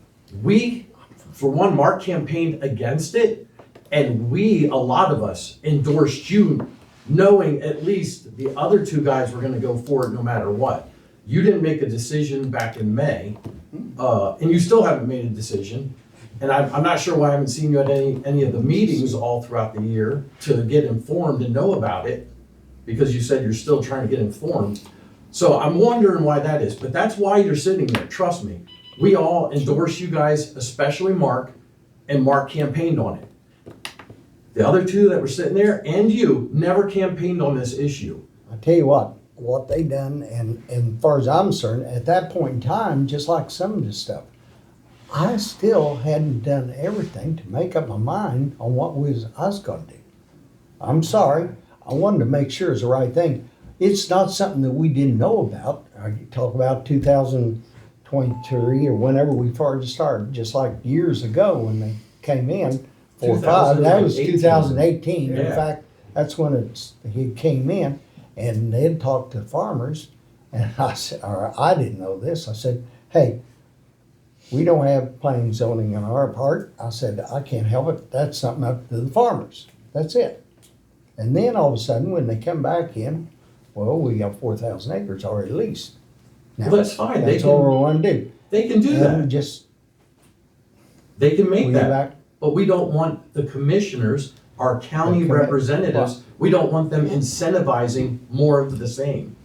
we, for one, Mark campaigned against it, and we, a lot of us, endorsed you, knowing at least the other two guys were gonna go for it no matter what. You didn't make a decision back in May, and you still haven't made a decision. And I'm not sure why I haven't seen you at any of the meetings all throughout the year to get informed and know about it, because you said you're still trying to get informed. So I'm wondering why that is, but that's why you're sitting there, trust me. We all endorse you guys, especially Mark, and Mark campaigned on it. The other two that were sitting there, and you, never campaigned on this issue. I tell you what they done, and as far as I'm concerned, at that point in time, just like some of this stuff, I still hadn't done everything to make up my mind on what I was gonna do. I'm sorry, I wanted to make sure it's the right thing. It's not something that we didn't know about. I talk about 2023 or whenever we first started, just like years ago when they came in, 4 or 5, that was 2018. In Yeah. fact, that's when he came in, and they'd talked to farmers, and I said, or I didn't know this, I said, hey, we don't have planning zoning on our part. I said, I can't help it, that's something up to the farmers, that's it. And then all of a sudden, when they come back in, well, we got 4,000 acres already leased. Now, Well, that's fine. They That's all can- we want to do. They can do And that. just, They can make we that. back, But we don't want the commissioners, our county The commi- representatives, we don't want them incentivizing more of the same.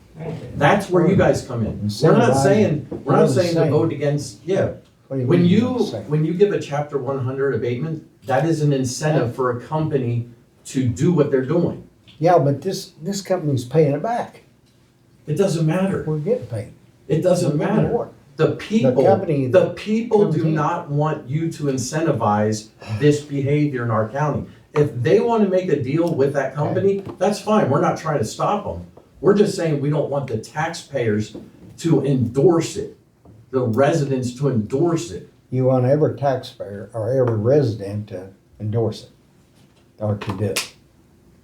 That's where you guys come in. We're not saying, we're not saying to vote against, yeah. what do When mean you, the same? when you give a chapter 100 abatement, that is an incentive for a company to do what they're doing. Yeah, but this company's paying it back. It doesn't matter. We're getting paid. It doesn't We're getting matter. more. The people, company the people comes do in. not want you to incentivize this behavior in our county. If they want to make a deal with that company, that's fine. We're not trying to stop them. We're just saying we don't want the taxpayers to endorse it, the residents to endorse it. You want every taxpayer or every resident to endorse it or to do it.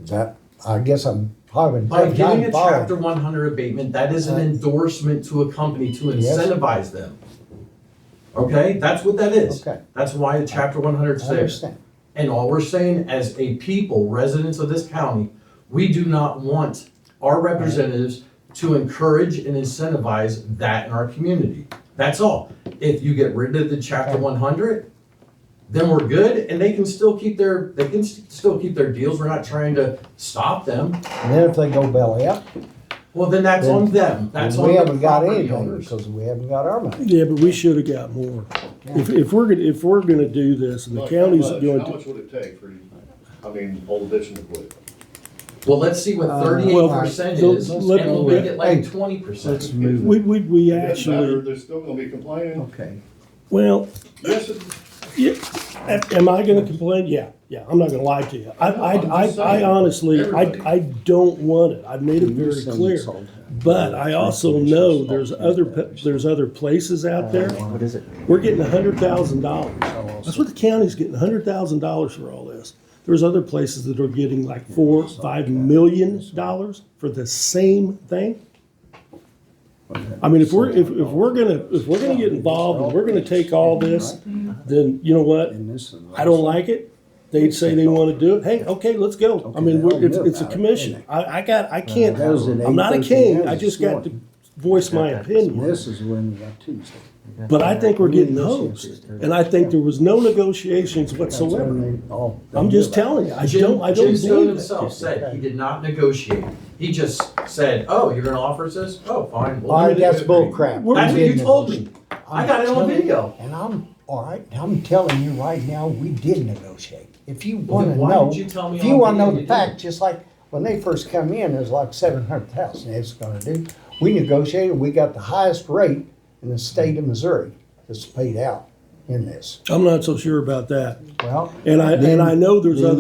Is that, I guess I'm having a By tough giving time a chapter following. 100 abatement, that is an endorsement to a company to Yes. incentivize them. Okay, that's what that is. Okay, That's why the chapter 100 is I there. understand. And all we're saying as a people, residents of this county, we do not want our representatives to encourage and incentivize that in our community. That's all. If you get rid of the chapter 100, then we're good and they can still keep their deals. We're not trying to stop them. And then if they go belly up, Well, then that's on them. That's on we the haven't got property anything owners. because we haven't got our money. Yeah, but we should have got more. If we're gonna do this and the Like, county's how much? going How to. much would it take for, I mean, all the ditching to quit? Well, let's see what 38% well, is, let- and we'll make it like Hey, 20%. Let's move it. We It doesn't matter, actually, they're still gonna be complaining. Okay. well, Yes, yeah, am I gonna complain? Yeah, I'm not gonna lie to you. I honestly, I don't want it. I've made it very clear. But I also know there's other places out there. What is it? We're getting $100,000. That's what the county's getting, $100,000 for all this. There's other places that are getting like $4-5 million for the same thing. I mean, if we're gonna get involved and we're gonna take all this, then you know what? I don't like it. They'd say they want to do it. Hey, okay, let's go. I mean, it's a commission. I can't, I'm not a king. I just got to voice my opinion. This is when we got Tuesday. But I think we're getting hosed. And I think there was no negotiations whatsoever. I'm just telling you, I don't Jim Stone believe himself it. said he did not negotiate. He just said, "Oh, you're gonna offer us this? Oh, fine." we'll All right, do it." that's bull crap. That's what you told me. I got it on video. And all right, I'm telling you right now, we did negotiate. If you Well, wanna then why know, did you tell me if on you wanna video know you the did? fact, just like when they first come in, it was like 700,000 it's gonna do. We negotiated, we got the highest rate in the state of Missouri that's paid out in this. I'm not so sure about that. Well. And then- I know there's then-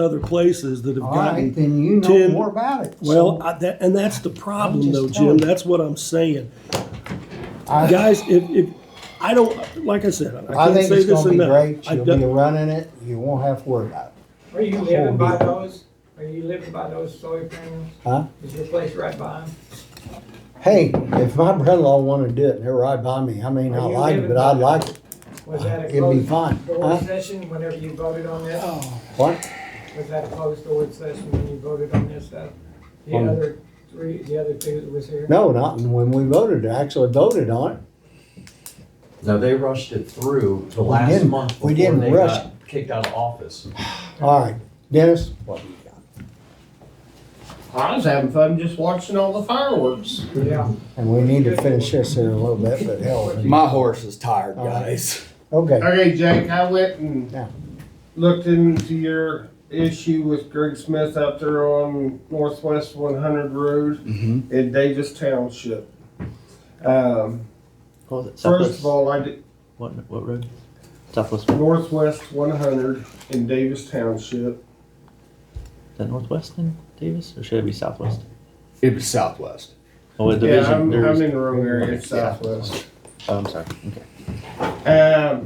other places that have All right, gotten. then you know 10 more about it. Well, So, and that's the problem just though, telling Jim. you. That's what I'm saying. I- Guys, if, I don't, like I said, I I can't think say it's this gonna be enough. great, I you'll don't- be running it, you won't have to worry about it. Are you living by those? Are you living by those solar panels? Huh? Is your place right by them? Hey, if my brother-in-law wanna do it, and they're right by me, I may Are not you like it, living but I'd by like it. Was that a It'd be closed fine. door Huh? session whenever you voted on this? What? Was that a closed door session when you voted on this stuff? The On- other two that was here? No, not when we voted, I actually voted on it. No, they rushed it through the We last didn't- month we before didn't they rush got kicked out of office. All right, Dennis, what do you got? I was having fun just watching all the fireworks. Yeah. And we need to finish this here in a little bit, but hell. My horse is tired, guys. Okay, Okay, Jake, I went and Yeah. looked into your issue with Greg Smith out there on Northwest 100 Road Mm-hmm. in Davis Township. What was it? First of all, I did What road? Southwest. Is Northwest 100 in Davis Township. that Northwest in Davis, or should it be Southwest? It was Southwest. Oh, a Yeah, division. I'm there's- in the wrong area, Okay, it's yeah. Southwest. Oh, I'm sorry. Okay.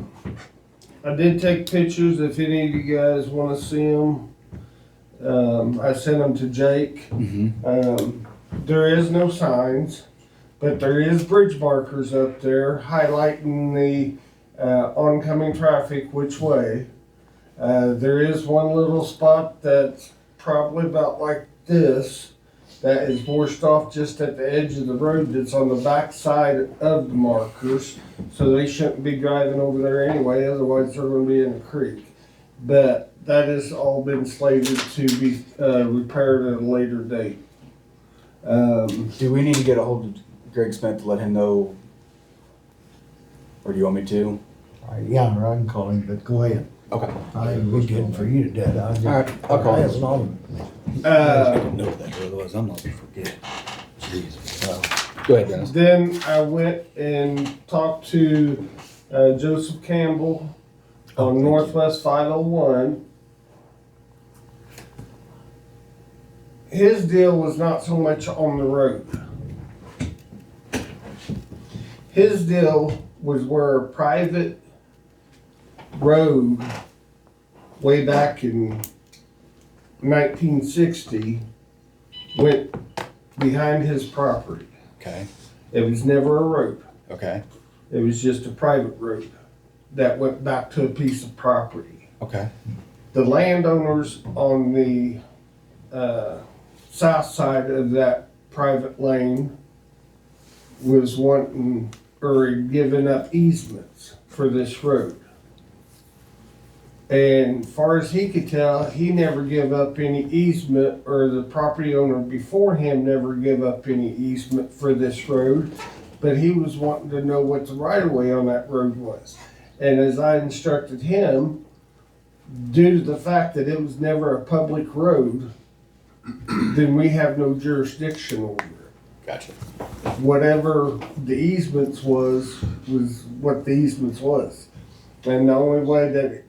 I did take pictures if any of you guys want to see them. I sent them to Jake. Mm-hmm. There is no signs, but there is bridge markers up there highlighting the oncoming traffic which way. There is one little spot that's probably about like this, that is washed off just at the edge of the road that's on the back side of the markers. So they shouldn't be driving over there anyway, otherwise they're gonna be in the creek. But that has all been slated to be repaired at a later date. Do we need to get a hold of Greg Smith to let him know? Or do you want me to? Yeah, I can call him, but go ahead. Okay. I was getting for you to death. All right, I'll call him. him. I didn't know that, otherwise I'm not gonna forget. Jeez. Go ahead, Dennis. Then I went and talked to Joseph Campbell on Northwest 501. His deal was not so much on the road. His deal was where a private road way back in 1960 went behind his property. Okay, It was never a road. okay, It was just a private road that went back to a piece of property. okay. The landowners on the south side of that private lane was wanting or giving up easements for this road. And far as he could tell, he never gave up any easement, or the property owner before him never gave up any easement for this road. But he was wanting to know what the right of way on that road was. And as I instructed him, due to the fact that it was never a public road, then we have no jurisdiction over it. Gotcha. Whatever the easements was what the easements was. And the only way that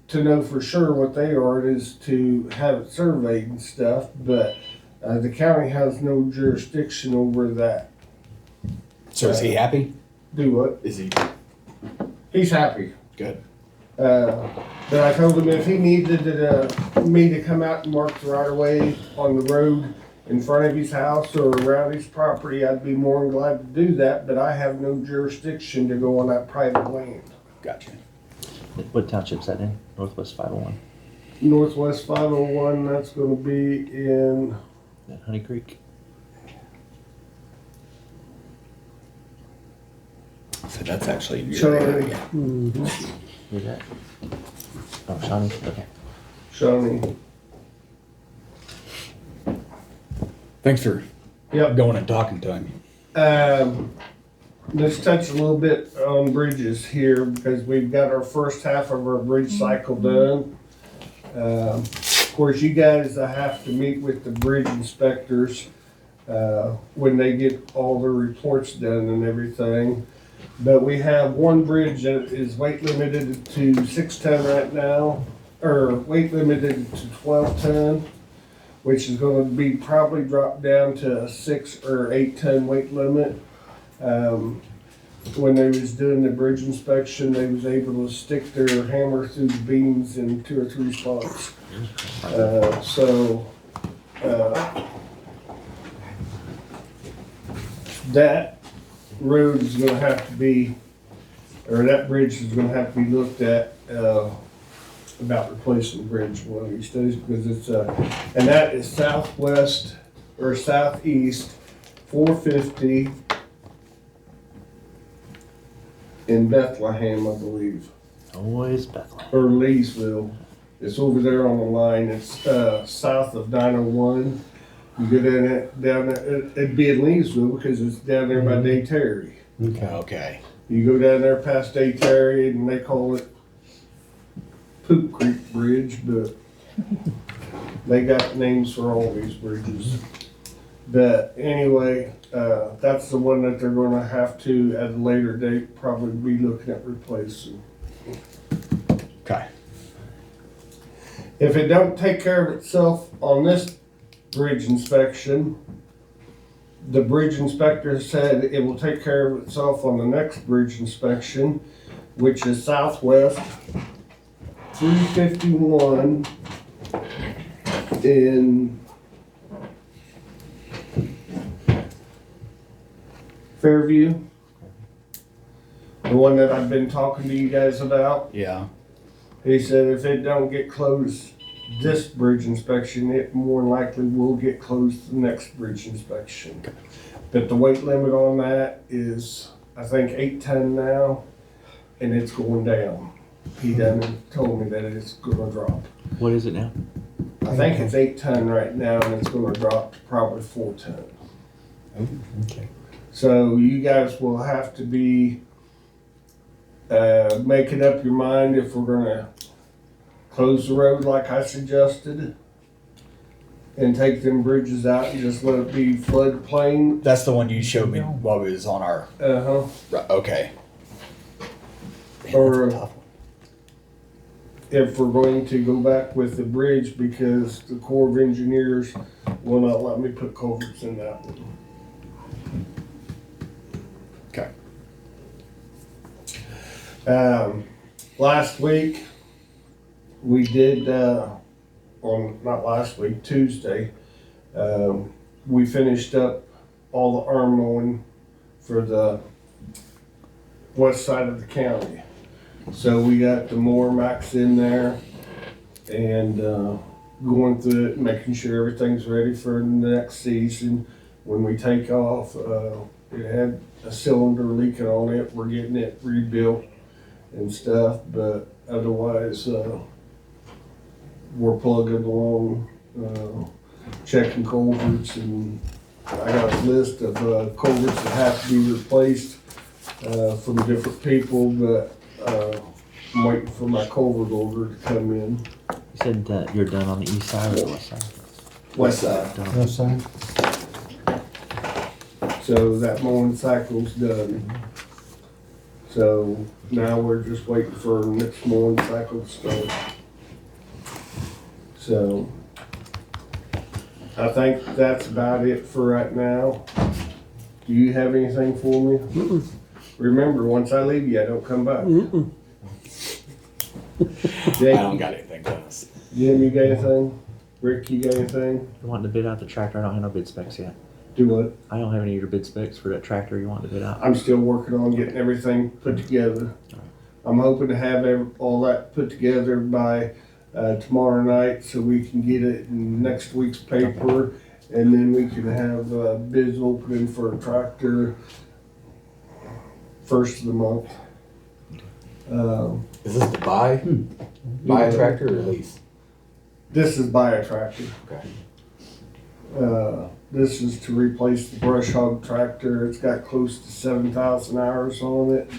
to know for sure what they are is to have it surveyed and stuff, but the county has no jurisdiction over that. So is he happy? Do what? Is he? He's happy. Good. But I told him if he needed me to come out and mark the right of way on the road in front of his house or around his property, I'd be more than glad to do that, but I have no jurisdiction to go on that private land. Gotcha. What township's that in? Northwest 501. Northwest 501, that's gonna be in, That Honey Creek. So that's actually in your Shawnee. area. Where's that? Oh, Shawnee. Okay. Shawnee. Thanks for Yep. going and talking to him. Let's touch a little bit on bridges here because we've got our first half of our bridge cycle done. Of course, you guys have to meet with the bridge inspectors when they get all the reports done and everything. But we have one bridge that is weight limited to 6 ton right now, or weight limited to 12 ton, which is going to be probably dropped down to a 6 or 8 ton weight limit. When they was doing the bridge inspection, they was able to stick their hammer through the beams in 2 or 3 spots. That road is gonna have to be, or that bridge is gonna have to be looked at, about replacing the bridge one of these days, because it's, and that is southwest, or southeast, 450 in Bethlehem, I believe, Always Bethlehem. or Leesville. It's over there on the line. It's south of 901. You go down there, it'd be in Leesville because it's down there by Day Terry. Okay. You go down there past Day Terry and they call it Poop Creek Bridge, but they got names for all these bridges. But anyway, that's the one that they're gonna have to, at a later date, probably be looking at replacing. Okay. If it don't take care of itself on this bridge inspection, the bridge inspector said it will take care of itself on the next bridge inspection, which is southwest 351 in Fairview. The one that I've been talking to you guys about. Yeah. He said if it don't get closed this bridge inspection, it more than likely will get closed the next bridge inspection. But the weight limit on that is, I think, 8 ton now, and it's going down. He done told me that it's gonna drop. What is it now? I think it's 8 ton right now, and it's gonna drop to probably 4 ton. Okay. So you guys will have to be, making up your mind if we're gonna close the road like I suggested and take them bridges out and just let it be floodplain. That's the one you showed me while we was on our, Uh-huh. right, okay. Man, Or- that's a tough one. If we're going to go back with the bridge, because the Corps of Engineers will not let me put culverts in that one. Okay. Last week, we did, not last week, Tuesday, we finished up all the arm mowing for the west side of the county. So we got the mower max in there and, going through it, making sure everything's ready for the next season. When we take off, it had a cylinder leaking on it. We're getting it rebuilt and stuff, but otherwise, we're plugging along, checking culverts, and I got a list of culverts that have to be replaced from different people, but I'm waiting for my culvert order to come in. You said that you're done on the east side or the west side? West side. Done on- Yes, sir. So that mowing cycle's done. So now we're just waiting for the next mowing cycle to start. So I think that's about it for right now. Do you have anything for me? Remember, once I leave you, I don't come back. I Jake, don't got anything, Dennis. Jim, you got anything? Rick, you got anything? You wanting to bid out the tractor? I don't have no bid specs yet. Do what? I don't have any of your bid specs for that tractor you want to bid out. I'm still working on getting everything put together. I'm hoping to have all that put together by tomorrow night so we can get it in next week's paper, and then we can have bids opening for a tractor first of the month. Is this to buy a tractor or lease? This is buy a tractor. Okay. This is to replace the brush hog tractor. It's got close to 7,000 hours on it.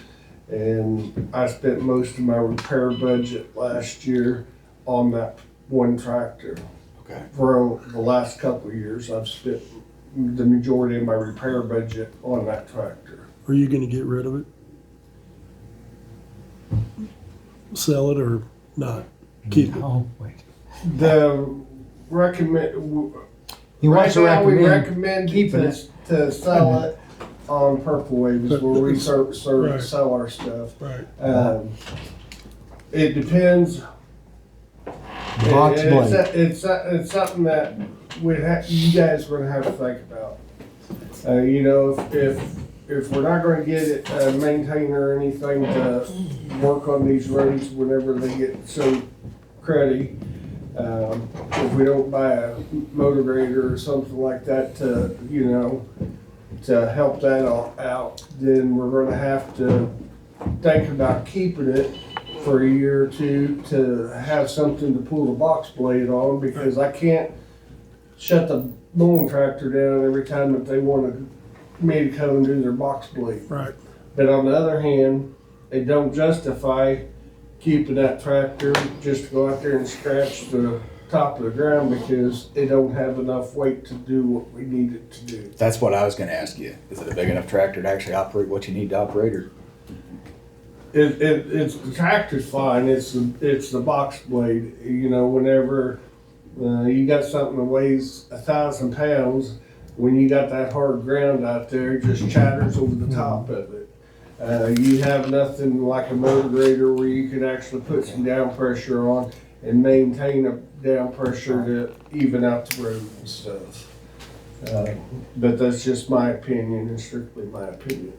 And I spent most of my repair budget last year on that one tractor. Okay. For the last couple of years, I've spent the majority of my repair budget on that tractor. Are you gonna get rid of it? Sell it or not? Keep it? Oh, wait. The recommend, He right wants to now we recommend recommend keeping to sell it on Purple Wave is where we Right. sell our stuff. Right. It depends. Box blade. It's something that you guys are gonna have to think about. If we're not gonna get it, a maintainer or anything to work on these roads whenever they get so cruddy, if we don't buy a motor grader or something like that to help that all out, then we're gonna have to think about keeping it for a year or two to have something to pull the box blade on, because I can't shut the mowing tractor down every time that they want me to come and do their box blade. Right. But on the other hand, it don't justify keeping that tractor just to go out there and scratch the top of the ground, because it don't have enough weight to do what we need it to do. That's what I was gonna ask you. Is it a big enough tractor to actually operate what you need to operate, or? It's the tractor's fine. It's the box blade. Whenever you got something that weighs 1,000 pounds, when you got that hard ground out there, it just chatters over the top of it. You have nothing like a motor grader where you can actually put some down pressure on and maintain a down pressure to even out the road and stuff. But that's just my opinion, and strictly my opinion.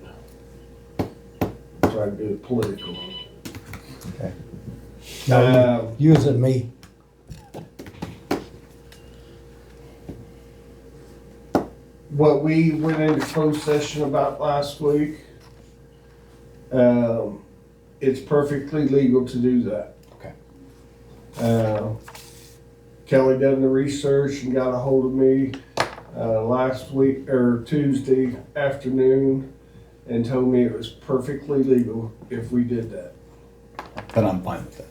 Try to do it political. using me. what we went into closed session about last week, it's perfectly legal to do that. Okay. Kelly done the research and got a hold of me last week or Tuesday afternoon and told me it was perfectly legal if we did that. Then I'm fine with that.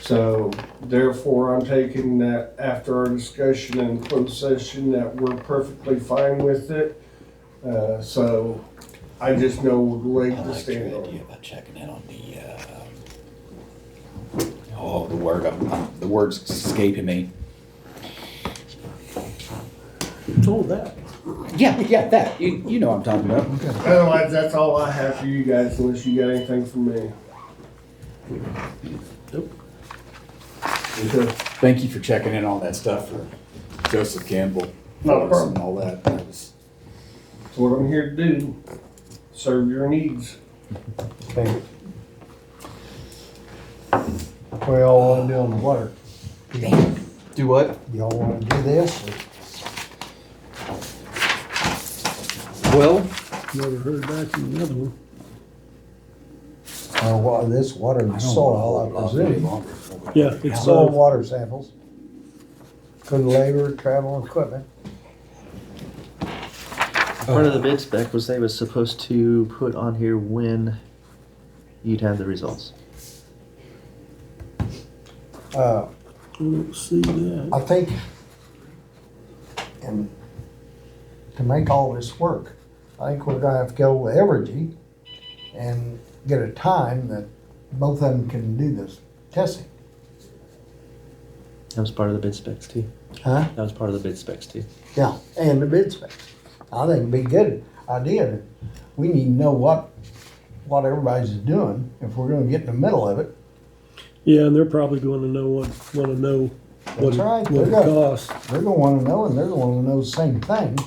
So therefore, I'm taking that after our discussion in closed session that we're perfectly fine with it. So I just know the leg I to like stand your on. idea about checking in on the word's escaping me. Told that. Yeah, that. You know what I'm talking about. Otherwise, that's all I have for you guys unless you got anything from me. Okay. Thank you for checking in on that stuff for Joseph Campbell. Not a problem. And all that. That was, That's what I'm here to do. Serve your needs. Okay. What y'all wanna do on the water? do what? Y'all wanna do this? Well, Never heard back from the other one. Or what, this water and soil, I presume. Yeah, it's Soil both. water samples. Good labor, travel, and equipment. Part of the bid spec was they was supposed to put on here when you'd have the results. Uh, I don't see that. I think, and to make all this work, I think we're gonna have to go with Evergy and get a time that both of them can do this testing. That was part of the bid specs too. Huh? That was part of the bid specs too. Yeah, and the bid specs. I think it'd be a good idea. We need to know what everybody's doing if we're gonna get in the middle of it. Yeah, and they're probably going to know what That's right. what it They're gonna- costs. They're gonna wanna know, and they're gonna wanna know the same thing.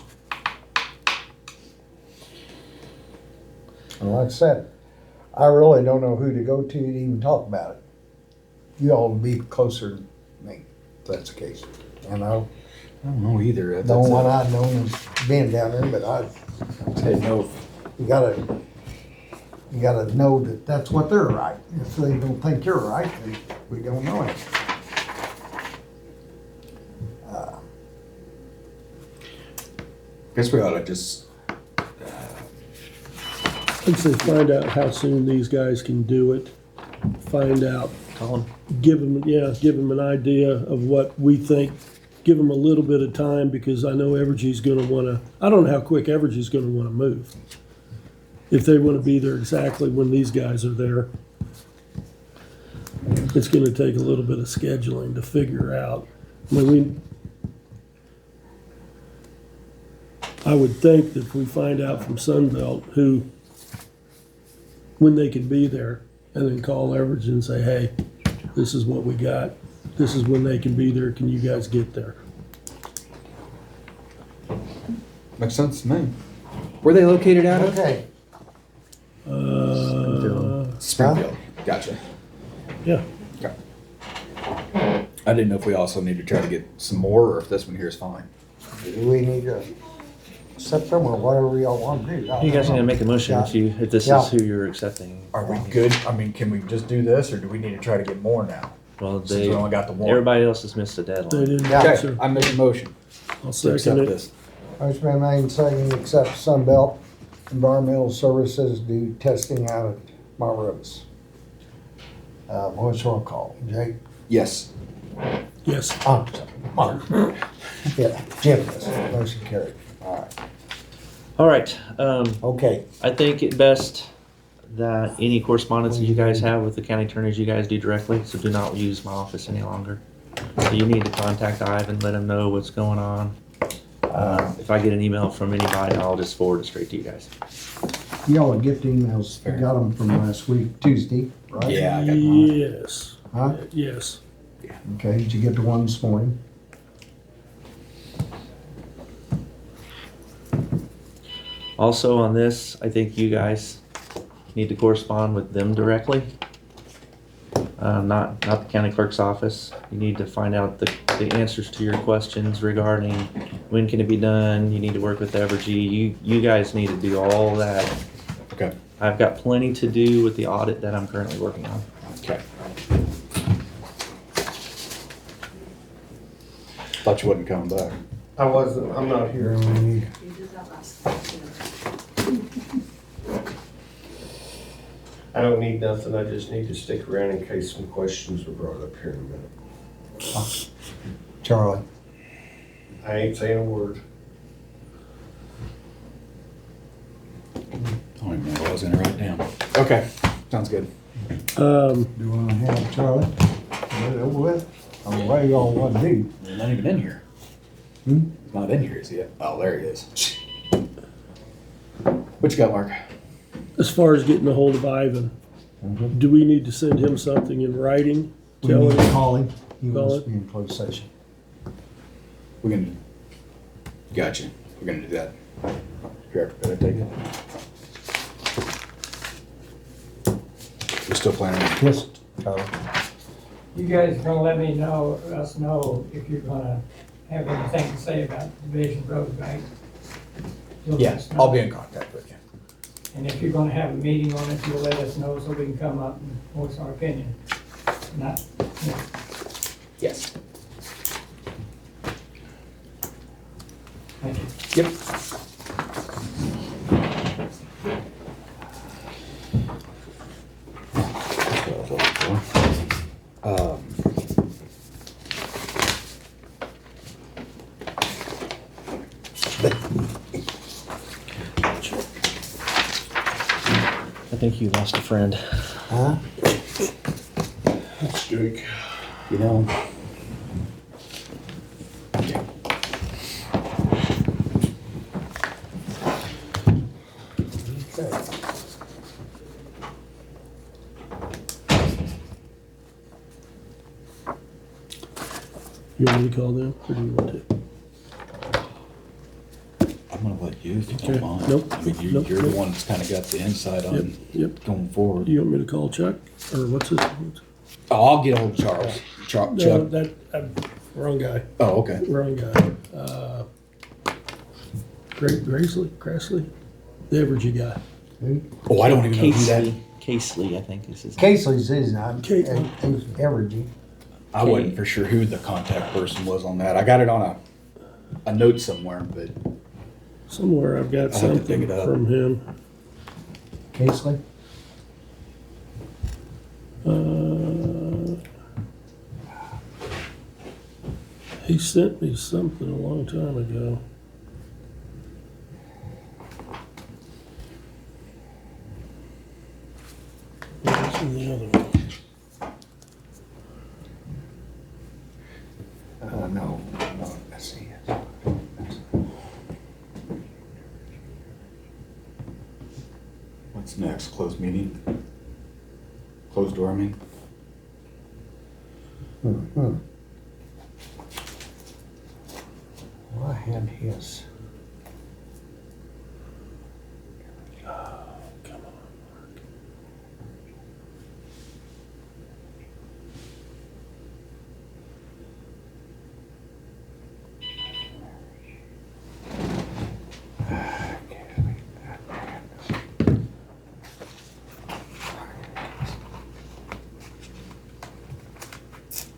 And like I said, I really don't know who to go to even talk about it. You all will be closer than me, if that's the case. And I I don't know either. the only one I know is being down there, but I didn't know. you gotta know that that's what they're right. If they don't think you're right, then we don't know anything. Guess we ought to just. I'd say find out how soon these guys can do it. Find out, Call them. give them an idea of what we think. Give them a little bit of time because I know Evergy's gonna wanna, I don't know how quick Evergy's gonna wanna move. If they wanna be there exactly when these guys are there. It's gonna take a little bit of scheduling to figure out. I would think that if we find out from Sunbelt when they can be there, and then call Evergy and say, hey, this is what we got. This is when they can be there. Can you guys get there? Makes sense to me. Where are they located out of? Okay, Springfield. Gotcha. Yeah. Okay. I didn't know if we also need to try to get some more or if this one here is fine. do we need to accept them or whatever y'all want to do? You guys need to make a motion if this Yeah. is who you're accepting. Are we good? I mean, can we just do this or do we need to try to get more now? Well, Since we only got the one. everybody else has missed the They deadline. didn't Yeah. answer. Okay, I make a motion I'll to second accept it. this. Motion been made and seconded to accept Sunbelt Environmental Services do testing out at Marrose. Voice roll call. Jake? Yes. Yes. Sorry, Mark. Yeah, Jim, yes. Motion carried. All right. All right, Okay. I think it best that any correspondence that you guys have with the county attorneys, you guys do directly, so do not use my office any longer. So you need to contact Ivan, let him know what's going on. If I get an email from anybody, I'll just forward it straight to you guys. Y'all will get the emails. I got them from last week, Tuesday, right? Yeah, I got mine. Yes. Huh? Yes. Okay, did you get the one this morning? Also on this, I think you guys need to correspond with them directly. not the county clerk's office. You need to find out the answers to your questions regarding when can it be done. You need to work with Evergy. You guys need to do all that. Okay. I've got plenty to do with the audit that I'm currently working on. Okay. Thought you wasn't coming back. I'm not here. You did that last time, too. I don't need nothing, I just need to stick around in case some questions are brought up here in a minute. Charlie. I ain't saying a word. I don't even know what I was gonna write down. Okay, sounds good. Do you wanna have Charlie? Get it over with? Or what do y'all wanna do? He's not even in here. Hmm? He's not in here, is he? Oh, there he is. What you got, Mark? As far as getting a hold of Ivan, do we need to send him something in writing? We need to Telling call him. He Call wants it? to be in closed session. We're gonna, gotcha. We're gonna do that. Here, better take it. We're still planning. Yes, Charlie. You guys are gonna let us know if you're gonna have anything to say about Division Road, right? You'll let Yes, us know. I'll be in contact with you. And if you're gonna have a meeting on it, you'll let us know so we can come up and voice our opinion. Not, you know, Yes. thank you. Yep. That's what I was looking for. I think you lost a friend. Huh? That's Jake. You know. Okay. You want me to call them, or do you want to? I'm gonna let you if you Okay. don't mind. Nope. I mean, you're, Nope. you're the Nope. one that's kind of got the insight Yep, on yep. going forward. Do you want me to call Chuck, or what's his? Oh, I'll get hold of Charles. No, Chuck. that, wrong guy, Oh, okay. wrong guy. Grassley, the Evergy guy. Oh, I don't even know who that. Casely, I think is his name. Casey's his name. Casey. Evergy. I wasn't for sure who the contact person was on that. I got it on a note somewhere, but Somewhere I've got I'll have to something dig it up. from him. Casey? He sent me something a long time ago. Where's the other one? No, I see it. what's next? Closed meeting? Closed door, I mean? Well, I had his.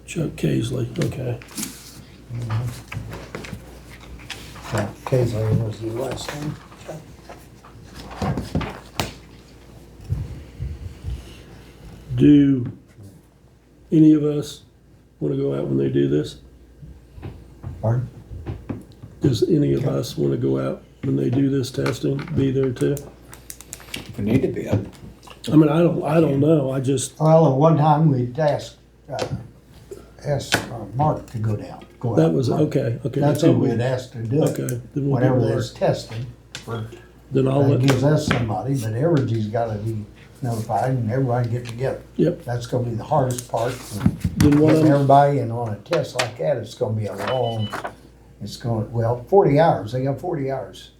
Chuck Casely, okay. Casey was the last name. Do any of us want to go out when they do this? Pardon? Does any of us want to go out when they do this testing, be there too? If we need to be, I mean, I don't know, I just, Well, at one time we'd asked Mark to go down. Go that out. was, okay. That's who we'd asked to do Okay, it. then we'll do Whenever Mark. there's testing, Then I'll that let, gives us somebody, but Evergy's gotta be notified and everybody get together. Yep. That's gonna be the hardest part. then what Getting I'm, everybody in on a test like that, it's gonna be a long, it's going, well, 40 hours, they got 40 hours.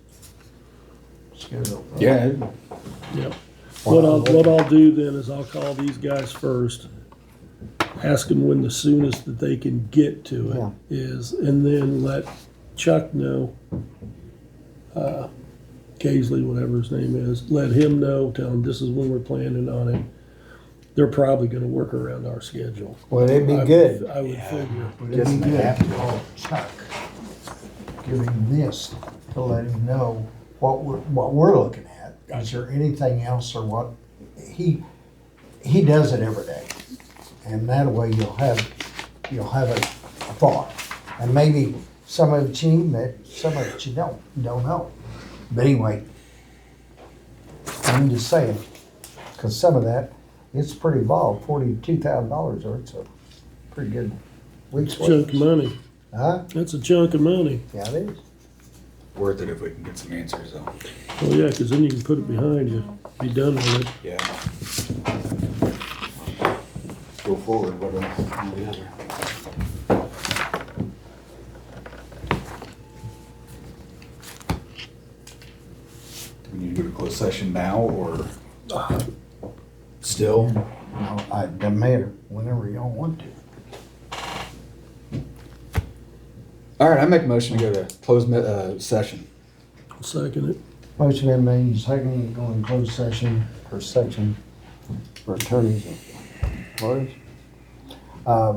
Scheduled. yeah, yep. What I'll do then is I'll call these guys first ask them when the soonest that they can get to Yeah. it is, and then let Chuck know, Paisley, whatever his name is, let him know, tell him this is when we're planning on it. They're probably gonna work around our schedule. Well, it'd be I would- good. I would figure. It'd be good to call Chuck, give him this to let him know what we're looking at. Is there anything else or what, he does it every day. And that way you'll have a thought. And maybe some of it you need, some of it you don't know. But anyway, I'm just saying, cause some of that, it's pretty involved, $42,000, or it's a pretty good week's Chunk of wages. money. Huh? That's a chunk of money. Yeah, it is. Worth it if we can get some answers though. Well, yeah, cause then you can put it behind you, be done with it. Yeah. Go forward, one or the other. Do we need to go to closed session now or still? No, it doesn't matter, whenever y'all want to. All right, I make a motion to go to closed session. I'll second it. Motion been made, and seconded, to go in closed session for section for attorneys and lawyers.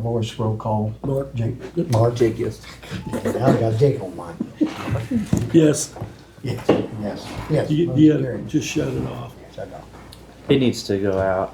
Voice roll call. Mark? Jake. Mark. Jake, yes. Now I got Jake on mine. Yes, Yes, yes, yes. you motion gotta carried. just shut it off. Shut off. It needs to go out.